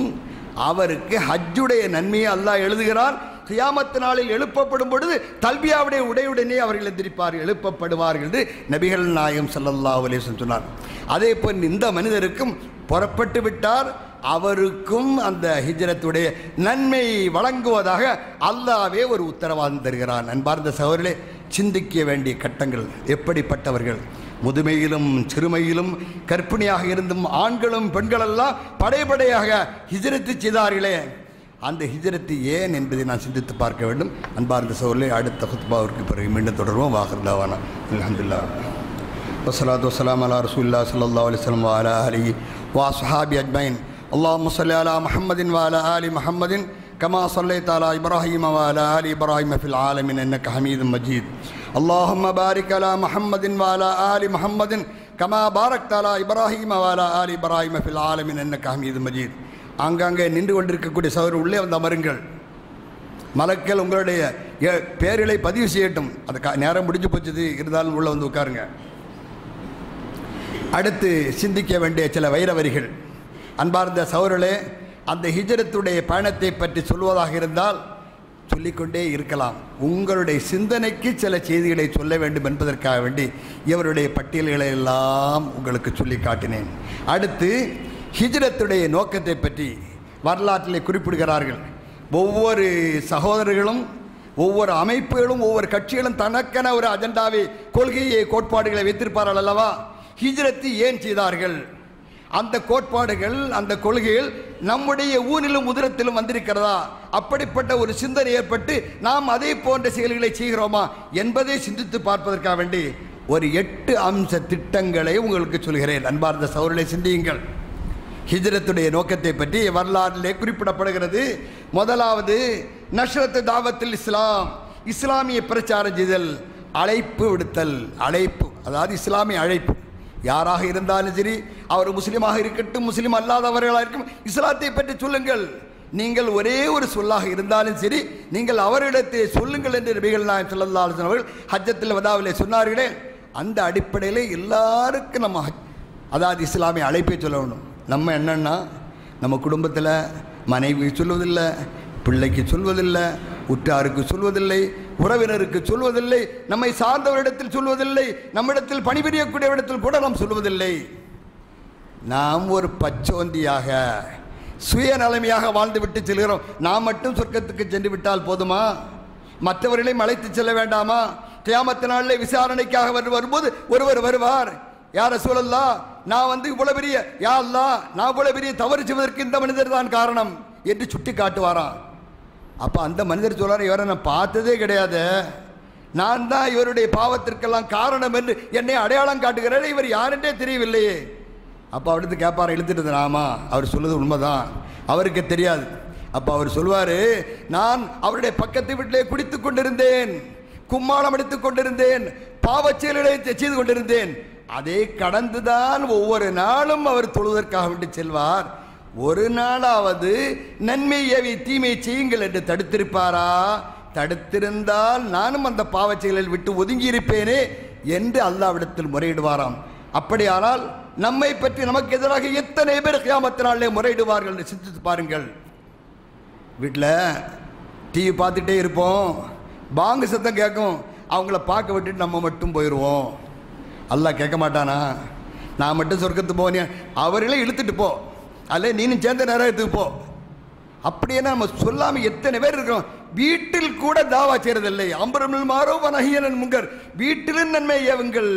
அவருக்கு ஹஜ்ஜுடைய நன்மையை அல்லாஹ் எழுதுகிறான். கியாமத் நாளில் எழுப்பப்படும் பொழுது தல்பியாவுடைய உடையுடனே அவர்கள் எந்திரிப்பார்கள், எழுப்பப்படுவார்கள் என்று நபிகள் நாயகம் ஸல்லல்லாஹு அலைஹி வஸல்லம் சொன்னார். அதே போல் இந்த மனிதருக்கும் புறப்பட்டு விட்டார், அவருக்கும் அந்த ஹிஜ்ரத்துடைய நன்மை வழங்குவதாக அல்லாஹ்வே ஒரு உத்தரவாதம் தருகிறான். அன்பார்ந்த சகோதரர்களே, சிந்திக்க வேண்டிய கட்டங்கள் எப்படிப்பட்டவர்கள்! முதுமையிலும் சிறுமையிலும் கர்ப்பிணியாக இருந்தும் ஆண்களும் பெண்களெல்லாம் படைப்படையாக ஹிஜ்ரத்து செய்தார்களே, அந்த ஹிஜ்ரத்து ஏன் என்பதை நான் சிந்தித்து பார்க்க வேண்டும். அன்பார்ந்த சகோதரர்களே, அடுத்த குத்பாவிற்கு பிறகு மீண்டும் தொடர்வோம். வாஹிர் அல்ஹம்துலில்லாஹ் வஸ்ஸலாத்து வஸ்ஸலாமு அலா ரசூலில்லாஹி ஸல்லல்லாஹு அலைஹி வஸல்லம் வ அலா ஆலிஹி வ அஸ்ஹாபி அஜ்மஈன். அல்லாஹும்ம ஸல்லி அலா முஹம்மதின் வ அலா ஆலி முஹம்மதின் கமா ஸல்லைத அலா இப்ராஹீம வ அலா ஆலி இப்ராஹீம ஃபில் ஆலமீன் இன்னக ஹமீதும் மஜீத். اللهم بارك على محمد وعلى آل محمد كما باركت على إبراهيم وعلى آل إبراهيم في العالمين إنك حميد مجيد. ஆங்காங்கே நின்று கொண்டிருக்கக்கூடிய சகோதரர் உள்ளே வந்து அமருங்கள். மலக்கள் உங்களுடைய பேர்களை பதிவு செய்யட்டும். அது நேரம் முடிஞ்சு போச்சது, இருந்தாலும் உள்ளே வந்து உட்காருங்க. அடுத்து சிந்திக்க வேண்டிய சில வைர வரிகள். அன்பார்ந்த சகோதரர்களே, அந்த ஹிஜ்ரத்துடைய பயணத்தை பற்றி சொல்வதாக இருந்தால் சொல்லிக்கொண்டே இருக்கலாம். உங்களுடைய சிந்தனைக்கு சில செய்திகளை சொல்ல வேண்டும் என்பதற்காக வேண்டி இவருடைய பட்டியல்களை எல்லாம் உங்களுக்கு சொல்லி காட்டினேன். அடுத்து ஹிஜ்ரத்துடைய நோக்கத்தை பற்றி வரலாற்றிலே குறிப்பிடுகிறார்கள். ஒவ்வொரு சகோதரர்களும், ஒவ்வொரு அமைப்புகளும், ஒவ்வொரு கட்சிகளும் தனக்கென ஒரு அஜெண்டாவை, கொள்கையை, கோட்பாடுகளை வைத்திருப்பார்கள் அல்லவா? ஹிஜ்ரத்து ஏன் செய்தார்கள்? அந்த கோட்பாடுகள், அந்த கொள்கைகள் நம்முடைய ஊரிலும் உதிரத்திலும் வந்திருக்கிறதா? அப்படிப்பட்ட ஒரு சிந்தனை ஏற்பட்டு நாம் அதே போன்ற செயல்களை செய்கிறோமா என்பதை சிந்தித்து பார்ப்பதற்காக வேண்டி ஒரு 8 அம்ச திட்டங்களை உங்களுக்கு சொல்கிறேன். அன்பார்ந்த சகோதரர்களை, சிந்தியுங்கள். ஹிஜ்ரத்துடைய நோக்கத்தை பற்றி வரலாற்றிலே குறிப்பிடப்படுகிறது. முதலாவது நஷ்ரத்து தாவத்தில் இஸ்லாம், இஸ்லாமிய பிரச்சாரம் செய்தல், அழைப்பு விடுத்தல். அழைப்பு அதாவது இஸ்லாமிய அழைப்பு. யாராக இருந்தாலும் சரி, அவர் முஸ்லீமாக இருக்கட்டும், முஸ்லீம் அல்லாதவர்களாக இருக்கும், இஸ்லாத்தை பற்றி சொல்லுங்கள். நீங்கள் ஒரே ஒரு சொல்லாக இருந்தாலும் சரி, நீங்கள் அவரிடத்தை சொல்லுங்கள் என்று நபிகள் நாயகம் ஸல்லல்லாஹு அலைஹி வஸல்லம் அவர்கள் ஹஜ்ஜத்துல் வதாவிலே சொன்னார்களே, அந்த அடிப்படையில் எல்லாருக்கும் நம்ம அதாவது இஸ்லாமிய அழைப்பை சொல்லணும். நம்ம என்னன்னா, நம்ம குடும்பத்தில் மனைவி சொல்வதில்லை, பிள்ளைக்கு சொல்வதில்லை, உற்றாருக்கு சொல்வதில்லை, உறவினருக்கு சொல்வதில்லை, நம்மை சார்ந்தவரிடத்தில் சொல்வதில்லை, நம்மிடத்தில் பணிபுரியக்கூடியவரிடத்தில் கூட நாம் சொல்வதில்லை. நாம் ஒரு பச்சோந்தியாக சுயநலமையாக வாழ்ந்துவிட்டு செல்கிறோம். நாம் மட்டும் சொர்க்கத்துக்கு சென்று விட்டால் போதுமா? மற்றவர்களையும் அழைத்து செல்ல வேண்டாமா? கியாமத் நாளிலே விசாரணைக்காக வரும்போது ஒருவர் வருவார், யா ரசூலல்லாஹ், நான் இவ்வளவு பெரிய, யா அல்லாஹ், நான் இவ்வளவு பெரிய தவறு செய்வதற்கு இந்த மனிதர் தான் காரணம் என்று சுட்டி காட்டுவாராம். அப்போ அந்த மனிதர் சொல்றாரு, இவரை நான் பார்த்ததே கிடையாது, நான் தான் இவருடைய பாவத்திற்கெல்லாம் காரணம் என்று என்னை அடையாளம் காட்டுகிறார், இவர் யாருன்றே தெரியவில்லையே. அப்போ அவர்கிட்ட கேட்பார், எழுத்துட்டு, ஆமாம், அவர் சொல்லுது உண்மைதான், அவருக்கு தெரியாது. அப்போ அவர் சொல்வார், நான் அவருடைய பக்கத்து வீட்டிலே குடித்து கொண்டிருந்தேன், கும்மாளம் எடுத்துக் கொண்டிருந்தேன், பாவச்செயல்களை செய்து கொண்டிருந்தேன். அதை கடந்துதான் ஒவ்வொரு நாளும் அவர் தொழுவதற்காக வேண்டி செல்வார். ஒரு நாளாவது நன்மை ஏவி தீமை செய்யுங்கள் என்று தடுத்திருப்பாரா? தடுத்திருந்தால் நானும் அந்த பாவச்செயலில் விட்டு ஒதுங்கி இருப்பேனே என்று அல்லாஹ்விடத்தில் முறையிடுவாராம். அப்படியானால் நம்மை பற்றி நமக்கு எதிராக எத்தனை பேர் கியாமத் நாளிலே முறையிடுவார்கள் என்று சிந்தித்து பாருங்கள். வீட்டில் டிவி பார்த்துட்டே இருப்போம், பாங்கு சத்தம் கேட்கும், அவங்கள பார்க்க விட்டுட்டு நம்ம மட்டும் போயிடுவோம். அல்லாஹ் கேட்க மாட்டானா? நான் மட்டும் சொர்க்கத்துக்கு போனேன், அவர்களே இழுத்துட்டு போ, அல்ல நீனும் சேர்ந்த நேரத்துக்கு போ. அப்படியே நம்ம சொல்லாமல் எத்தனை பேர் இருக்கிறோம். வீட்டில் கூட தாவா செய்யறதில்லை. அம்ருல் மஅரூஃப் வ நஹ்யு அனில் முன்கர், வீட்டிலும் நன்மை ஏவுங்கள்,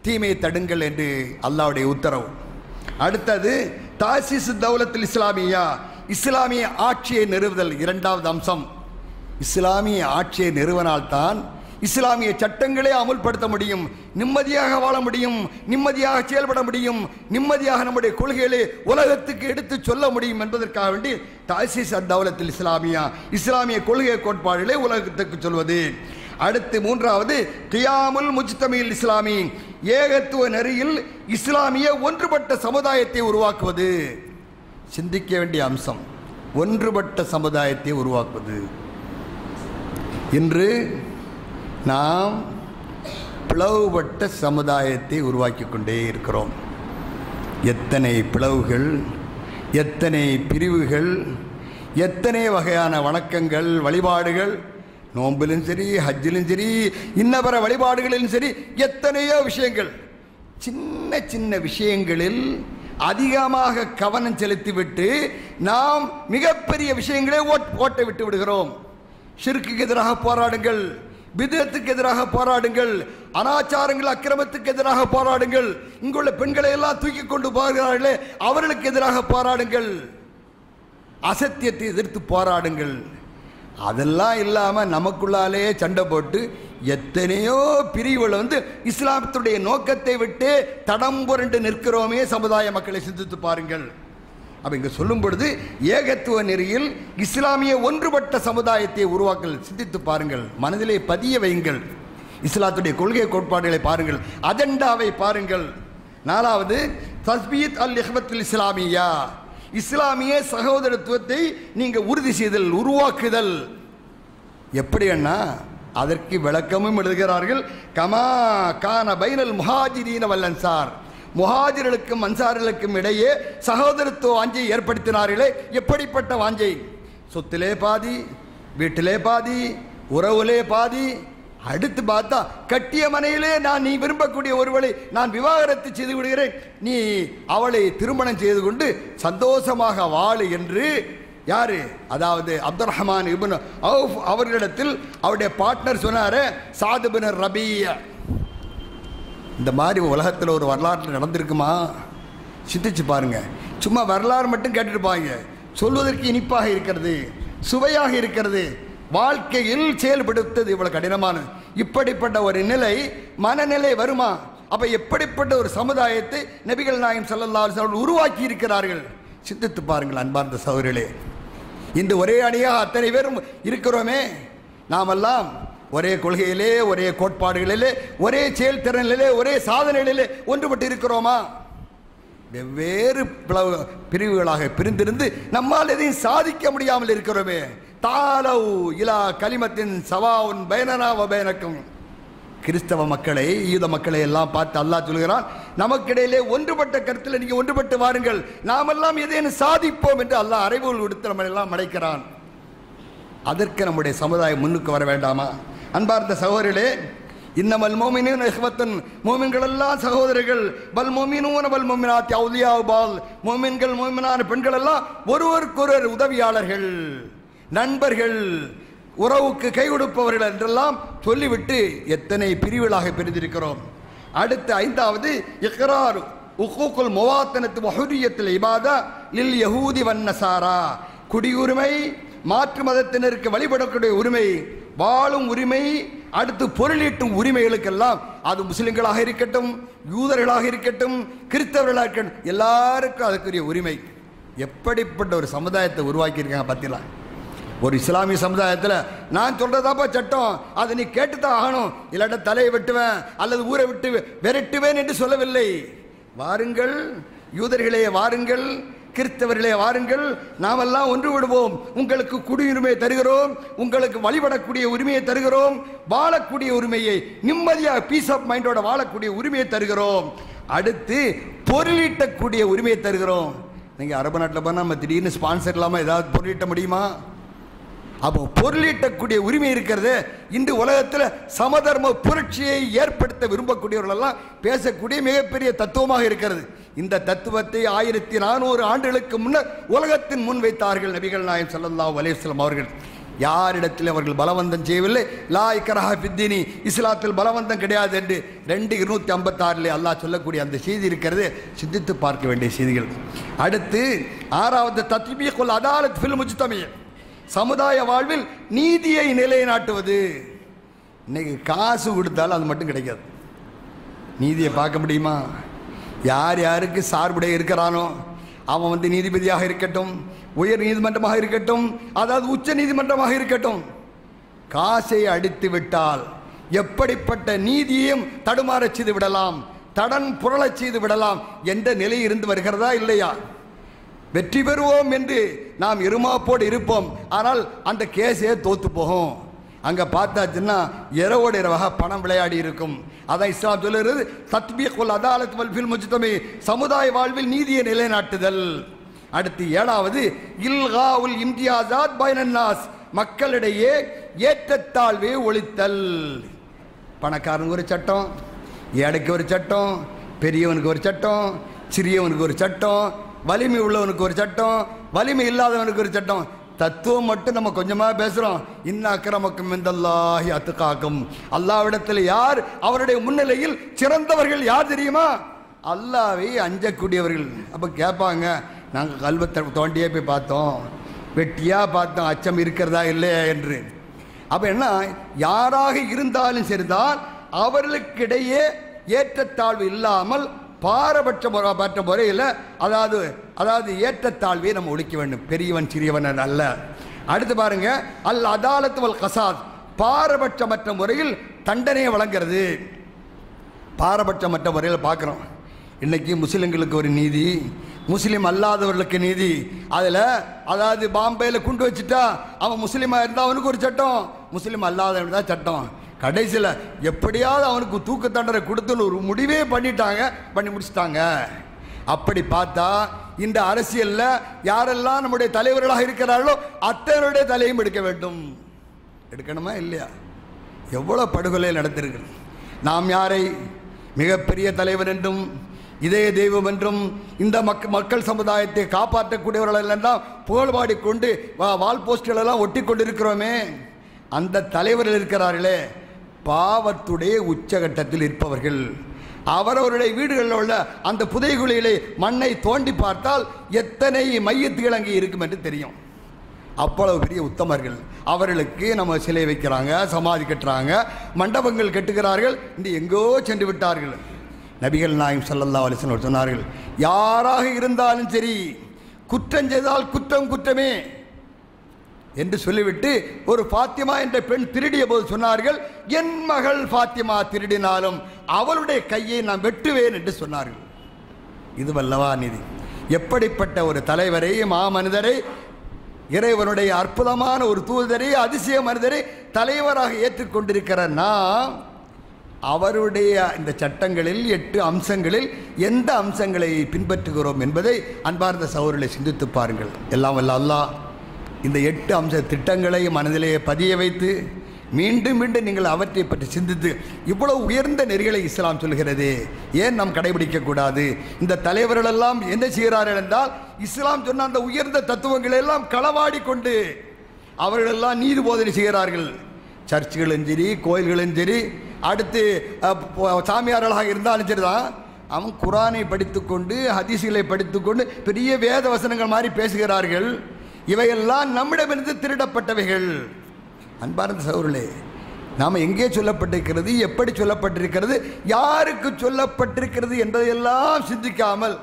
தீமையை தடுங்கள் என்று அல்லாஹ்வுடைய உத்தரவு. அடுத்தது தாசிஸ் தௌலத்துல் இஸ்லாமியா, இஸ்லாமிய ஆட்சியை நிறுவுதல். இரண்டாவது அம்சம், இஸ்லாமிய ஆட்சியை நிறுவனால்தான் இஸ்லாமிய சட்டங்களே அமுல்படுத்த முடியும், நிம்மதியாக வாழ முடியும், நிம்மதியாக செயல்பட முடியும், நிம்மதியாக நம்முடைய கொள்கைகளை உலகத்துக்கு எடுத்து சொல்ல முடியும் என்பதற்காக வேண்டி தாசிஸ் தௌலத்துல் இஸ்லாமியா, இஸ்லாமிய கொள்கை கோட்பாடுகளை உலகத்துக்கு சொல்வது. அடுத்து மூன்றாவது கியாமுல் முஜ்தமில் இஸ்லாமி, ஏகத்துவ நெறியில் இஸ்லாமிய ஒன்றுபட்ட சமுதாயத்தை உருவாக்குவது. சிந்திக்க வேண்டிய அம்சம், ஒன்றுபட்ட சமுதாயத்தை உருவாக்குவது. இன்று நாம் பிளவுபட்ட சமுதாயத்தை உருவாக்கி கொண்டே இருக்கிறோம். எத்தனை பிளவுகள், எத்தனை பிரிவுகள், எத்தனை வகையான வணக்கங்கள், வழிபாடுகள், நோம்பிலும் சரி, ஹஜ்ஜிலும் சரி, இன்னபிற வழிபாடுகளிலும் சரி, எத்தனையோ விஷயங்கள். சின்ன சின்ன விஷயங்களில் அதிகமாக கவனம் செலுத்திவிட்டு நாம் மிகப்பெரிய விஷயங்களே ஓட்ட விட்டு விடுகிறோம். ஷிர்க்குக்கு எதிராக போராடுங்கள், பிதத்துக்கு எதிராக போராடுங்கள், அனாச்சாரங்கள் அக்கிரமத்துக்கு எதிராக போராடுங்கள், இங்குள்ள பெண்களை எல்லாம் தூக்கி கொண்டு போகிறார்களே அவர்களுக்கு எதிராக போராடுங்கள், அசத்தியத்தை எதிர்த்து போராடுங்கள். அதெல்லாம் இல்லாமல் நமக்குள்ளாலே சண்டை போட்டு எத்தனையோ பிரிவுகள் இஸ்லாமத்துடைய நோக்கத்தை விட்டு தடம் புரண்டு நிற்கிறோமே. சமுதாய மக்களை சிந்தித்து பாருங்கள். அப்போ இங்கே சொல்லும் பொழுது ஏகத்துவ நெறியில் இஸ்லாமிய ஒன்றுபட்ட சமுதாயத்தை உருவாக்கல். சிந்தித்து பாருங்கள், மனதிலே பதிய வையுங்கள், இஸ்லாத்துடைய கொள்கை கோட்பாடுகளை பாருங்கள், அஜெண்டாவை பாருங்கள். நாலாவது தஸ்பீத் அல் இஹ்வத்துல் இஸ்லாமியா, இஸ்லாமிய சகோதரத்துவத்தை நீங்கள் உறுதி செய்தல், உருவாக்குதல். எப்படி அண்ணா? அதற்கு விளக்கமும் எழுதுகிறார்கள். கமா கான பைனல் முஹாஜிரீன வல் அன்சார், முஹாஜிர்களுக்கும் அன்சார்களுக்கும் இடையே சகோதரத்துவ வாஞ்சை ஏற்படுத்தினார்களே. எப்படிப்பட்ட வாஞ்சை? சொத்திலே பாதி, வீட்டிலே பாதி, உறவுலே பாதி. அடுத்து பார்த்தா கட்டிய மனையிலே நீ விரும்பக்கூடிய ஒருவளை நான் விவாகரத்து செய்து விடுகிறேன், நீ அவளை திருமணம் செய்து கொண்டு சந்தோஷமாக வாழு என்று யாரு, அதாவது அப்துல் ரஹ்மான் இப்னு அவுஃப் அவர்களிடத்தில் அவருடைய பார்ட்னர் சொன்னாரு, சாத் பின் ரபீ. இந்த மாதிரி உலகத்தில் ஒரு வரலாறு நடந்திருக்குமா? சிந்திச்சு பாருங்க. சும்மா வரலாறு மட்டும் கேட்டுருப்பாங்க, சொல்வதற்கு இனிப்பாக இருக்கிறது, சுவையாக இருக்கிறது, வாழ்க்கையில் செயல்படுத்தது இவ்வளவு கடினமானது. இப்படிப்பட்ட ஒரு நிலை மனநிலை வருமா? அப்ப எப்படிப்பட்ட ஒரு சமுதாயத்தை நபிகள் நாயகம் ஸல்லல்லாஹு அலைஹி வஸல்லம் உருவாக்கி இருக்கிறார்கள். சிந்தித்து பாருங்கள் அன்பார்ந்த சகோதரர்களே. இந்த ஒரே அணியாக அத்தனை பேரும் இருக்கிறோமே, நாமெல்லாம் ஒரே கொள்கையிலே, ஒரே கோட்பாடுகளிலே, ஒரே செயல்திறனிலே, ஒரே சாதனைகளிலே ஒன்றுபட்டு இருக்கிறோமா? வெவ்வேறு பிரிவுகளாக பிரிந்திருந்து நம்மால் எதையும் சாதிக்க முடியாமல் இருக்கிறோமே. தாலவ் இலா கலிமத்தின் சவாவுன் பைனனா வ பைனக்கும். கிறிஸ்தவ மக்களை, யூத மக்களை எல்லாம் பார்த்து அல்லாஹ் சொல்கிறான், நமக்கிடையிலே ஒன்றுபட்ட கருத்தில் நீங்க ஒன்றுபட்டு வாருங்கள், நாமெல்லாம் எதையும் சாதிப்போம் என்று அல்லாஹ் அறைகோல் விடுத்து நம்ம எல்லாம் அழைக்கிறான். அதற்கு நம்முடைய சமுதாயம் முன்னுக்கு வர வேண்டாமா? அன்பார்ந்த சகோதரர்களே, இன்னமல் மோமினூன இஹ்வத்துன், மோமின்கள் எல்லாம் சகோதரர்கள், பல் மோமினூன பல் மோமினாத் அவுலியாஉ பால், மோமின்கள் மோமினான பெண்கள் எல்லாம் ஒருவருக்கொருவர் உதவியாளர்கள், நண்பர்கள், உறவுக்கு கை கொடுப்பவர்கள் என்றெல்லாம் சொல்லிவிட்டு எத்தனை பிரிவுகளாக பிரிந்திருக்கிறோம். அடுத்து ஐந்தாவது இக்ரார் உகூக்குல் முவாத்தனத்து வஹுரியத்துல் இபாதா லில் யஹூதி வன் நஸாரா. குடியுரிமை, மாற்று மதத்தினருக்கு வழிபடக்கூடிய உரிமை, வாழும் உரிமை, அடுத்து பொருளீட்டும் உரிமைகளுக்கெல்லாம் அது முஸ்லிம்களாக இருக்கட்டும், யூதர்களாக இருக்கட்டும், கிறிஸ்தவர்களாக இருக்கட்டும், எல்லாருக்கும் அதுக்குரிய உரிமை. எப்படிப்பட்ட ஒரு சமுதாயத்தை உருவாக்கியிருக்காங்க பார்த்தீங்களா? ஒரு இஸ்லாமிய சமுதாயத்தில் நான் சொல்றதாப்பா சட்டம், அதை நீ கேட்டுத்தான் ஆகணும், இல்லாட்ட தலையை வெட்டுவேன் அல்லது ஊரை விட்டு விரட்டுவேன் என்று சொல்லவில்லை. வாருங்கள் யூதர்களே, வாருங்கள் கிறிஸ்தவர்களே, வாருங்கள், நாமெல்லாம் ஒன்று விடுவோம், உங்களுக்கு குடியுரிமை தருகிறோம், உங்களுக்கு வழிபடக்கூடிய உரிமையை தருகிறோம், வாழக்கூடிய உரிமையை, நிம்மதியாக பீஸ் ஆஃப் மைண்டோட வாழக்கூடிய உரிமையை தருகிறோம், அடுத்து பொருளீட்டக்கூடிய உரிமையை தருகிறோம். நீங்கள் அரபு நாட்டில் போனால் நம்ம திடீர்னு ஸ்பான்சர் இல்லாமல் ஏதாவது பொருளீட்ட முடியுமா? அப்போ பொருளீட்டக்கூடிய உரிமை இருக்கிறது. இன்று உலகத்தில் சமதர்ம புரட்சியை ஏற்படுத்த விரும்பக்கூடியவர்கள் எல்லாம் பேசக்கூடிய மிகப்பெரிய தத்துவமாக இருக்கிறது. இந்த தத்துவத்தை 1400 ஆண்டுகளுக்கு முன்னர் உலகத்தின் முன் வைத்தார்கள் நபிகள் நாயகம் ஸல்லல்லாஹு அலைஹி வஸல்லம் அவர்கள். யாரிடத்தில் அவர்கள் பலவந்தம் செய்யவில்லை. லா இக்ராஹ ஃபித்தீனி, இஸ்லாத்தில் பலவந்தம் கிடையாது என்று 2:256 அல்லாஹ் சொல்லக்கூடிய அந்த செய்தி இருக்கிறது. சிந்தித்து பார்க்க வேண்டிய செய்திகள். அடுத்து ஆறாவது தத்பீகுல் அதாலத் ஃபில் முஜ்தமி, சமுதாய வாழ்வில் நீதியை நிலைநாட்டுவது. இன்னைக்கு காசு கொடுத்தாலும் அது மட்டும் கிடைக்காது. நீதியை பார்க்க முடியுமா? யார் யாருக்கு சார்புடைய இருக்கிறானோ அவன் நீதிபதியாக இருக்கட்டும், உயர் நீதிமன்றமாக இருக்கட்டும், அதாவது உச்ச நீதிமன்றமாக இருக்கட்டும், காசை அடித்து விட்டால் எப்படிப்பட்ட நீதியையும் தடுமாறச் செய்து விடலாம், தடன் புரளச் செய்து விடலாம் என்ற நிலை இருந்து வருகிறதா இல்லையா? வெற்றி பெறுவோம் என்று நாம் இருமாப்போடு இருப்போம், ஆனால் அந்த கேஸே தோத்து போகும். அங்கே பார்த்தாச்சுன்னா இரவோடு இரவாக பணம் விளையாடி இருக்கும். அதான் இஸ்லாம் சொல்லுறது தத்பீகுல் அதாலத் வல் ஃபில் முஜ்தமி, சமுதாய வாழ்வில் நீதியை நிலைநாட்டுதல். அடுத்து ஏழாவது இல்காவுல் இம்தியாசாத் பைனன் நாஸ், மக்களிடையே ஏற்றத்தாழ்வை ஒழித்தல். பணக்காரனுக்கு ஒரு சட்டம், ஏழைக்கு ஒரு சட்டம், பெரியவனுக்கு ஒரு சட்டம், சிறியவனுக்கு ஒரு சட்டம், வலிமை உள்ளவனுக்கு ஒரு சட்டம், வலிமை இல்லாதவனுக்கு ஒரு சட்டம். தத்துவம் மட்டும் நம்ம கொஞ்சமாக பேசுகிறோம். இன்ன அக்ரமக்கும் இந்தல்லாஹி அத்காக்கும், அல்லாஹ்விடத்தில் யார் அவருடைய முன்னிலையில் சிறந்தவர்கள் யார் தெரியுமா? அல்லாஹ்வை அஞ்சக்கூடியவர்கள். அப்போ கேட்பாங்க, நாங்கள் கல்வத்தை தோண்டியே போய் பார்த்தோம், வெட்டியாக பார்த்தோம், அச்சம் இருக்கிறதா இல்லையா என்று. அப்போ என்ன, யாராக இருந்தாலும் சரிதான் அவர்களுக்கிடையே ஏற்றத்தாழ்வு இல்லாமல் பாரபட்ச முறையில் அதாவது ஏற்றத்தாழ்வை நம்ம ஒழிக்க வேண்டும். பெரியவன் சிறியவன் அல்ல. அடுத்து பாருங்க, அல் அதாலத் வல் கசாத், பாரபட்சமற்ற முறையில் தண்டனையை வழங்கிறது. பாரபட்சமற்ற முறையில் பார்க்குறோம். இன்னைக்கு முஸ்லிம்களுக்கு ஒரு நீதி, முஸ்லீம் அல்லாதவர்களுக்கு நீதி. அதில் அதாவது பாம்பேயில் குண்டு வச்சுட்டா அவன் முஸ்லீமாக இருந்தால் அவனுக்கு ஒரு சட்டம், முஸ்லீம் அல்லாதவனுக்கு தான் சட்டம். கடைசியில் எப்படியாவது அவனுக்கு தூக்கு தண்டனை கொடுத்துன்னு ஒரு முடிவே பண்ணி முடிச்சிட்டாங்க. அப்படி பார்த்தா இந்த அரசியலில் யாரெல்லாம் நம்முடைய தலைவர்களாக இருக்கிறார்களோ அத்தனையுடைய தலையும் எடுக்க வேண்டும். எடுக்கணுமா இல்லையா? எவ்வளோ படுகொலை நடத்திருக்கு. நாம் யாரை மிகப்பெரிய தலைவர் என்றும் இதே தெய்வம் என்றும் இந்த மக்கள் சமுதாயத்தை காப்பாற்றக்கூடியவர்கள் எல்லாம் புகழ்பாடிக்கொண்டு வால் போஸ்டுகளெல்லாம் ஒட்டி கொண்டிருக்கிறோமே, அந்த தலைவர்கள் இருக்கிறார்களே பாவத்துடைய உச்சகட்டத்தில் இருப்பவர்கள். அவரவருடைய வீடுகளில் உள்ள அந்த புதைகுழிகளை மண்ணை தோண்டி பார்த்தால் எத்தனை மையத்துகள் அங்கே இருக்கும் என்று தெரியும். அவ்வளவு பெரிய உத்தமர்கள். அவர்களுக்கு நம்ம சிலை வைக்கிறாங்க, சமாதி கட்டுறாங்க, மண்டபங்கள் கட்டுகிறார்கள். இந்த எங்கோ சென்று விட்டார்கள். நபிகள் நாயகம் ஸல்லல்லாஹு அலைஹி வஸல்லம் சொன்னார்கள், யாராக இருந்தாலும் சரி குற்றம் செய்தால் குற்றம் குற்றமே என்று சொல்லிவிட்டு ஒரு ஃபாத்திமா என்ற பெண் திருடிய போது சொன்னார்கள், என் மகள் ஃபாத்திமா திருடினாலும் அவளுடைய கையை நான் வெட்டுவேன் என்று சொன்னார்கள். இதுவல்லவா நீதி? எப்படிப்பட்ட ஒரு தலைவரை, மாமனிதரை, இறைவனுடைய அற்புதமான ஒரு தூதரை, அதிசய மனிதரை தலைவராக ஏற்றுக்கொண்டிருக்கிற நாம் அவருடைய இந்த சட்டங்களில் 8 அம்சங்களில் எந்த அம்சங்களை பின்பற்றுகிறோம் என்பதை அன்பார்ந்த சகோதரர்களை சிந்தித்து பாருங்கள். எல்லாம் வல்ல அல்லாஹ் இந்த 8 அம்ச திட்டங்களை மனதிலேயே பதிய வைத்து மீண்டும் மீண்டும் நீங்கள் அவற்றை பற்றி சிந்தித்து இவ்வளவு உயர்ந்த நெறிகளை இஸ்லாம் சொல்கிறது, ஏன் நாம் கடைபிடிக்கக்கூடாது? இந்த தலைவர்களெல்லாம் என்ன செய்கிறார்கள் என்றால், இஸ்லாம் சொன்ன அந்த உயர்ந்த தத்துவங்களை எல்லாம் களவாடி கொண்டு அவர்களெல்லாம் நீதி போதனை செய்கிறார்கள். சர்ச்சுகளும் சரி, கோயில்களும் சரி, அடுத்து சாமியார்களாக இருந்தாலும் சரி தான், அவன் குரானை படித்துக்கொண்டு ஹதீஸ்களை படித்துக்கொண்டு பெரிய வேத வசனங்கள் மாதிரி பேசுகிறார்கள். இவையெல்லாம் நம்மிடமிருந்து திருடப்பட்டவைகள். அன்பார்ந்த சகோதரர்களே, நாம் எங்கே சொல்லப்பட்டிருக்கிறது, எப்படி சொல்லப்பட்டிருக்கிறது, யாருக்கு சொல்லப்பட்டிருக்கிறது என்பதையெல்லாம் சிந்திக்காமல்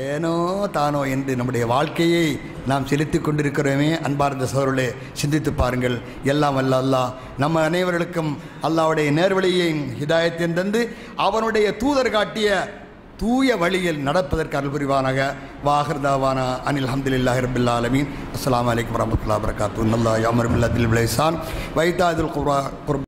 ஏனோ தானோ என்று நம்முடைய வாழ்க்கையை நாம் செலுத்தி கொண்டிருக்கிறோமே. அன்பார்ந்த சகோதரர்களே, சிந்தித்து பாருங்கள். எல்லாம் வல்ல அல்லாஹ் நம்ம அனைவர்களுக்கும் அல்லாஹ்வுடைய நேர்வழியையும் ஹிதாயத்தையும் தந்து அவனுடைய தூதர் காட்டிய தூய வழியில் நடப்பதற்கு அருள் புரிவானாக. வாஹிர் தாவானா அனில் ஹம்துலில்லாஹி ரப்பில் ஆலமீன். அஸ்ஸலாமு அலைக்கும் வரஹ்மத்துல்லாஹி வபரகாத்துஹு. அல்லாஹ் யஅமுரு பில் அத்லி வல் இஹ்சான் வ ஈதாஇல் குர்பா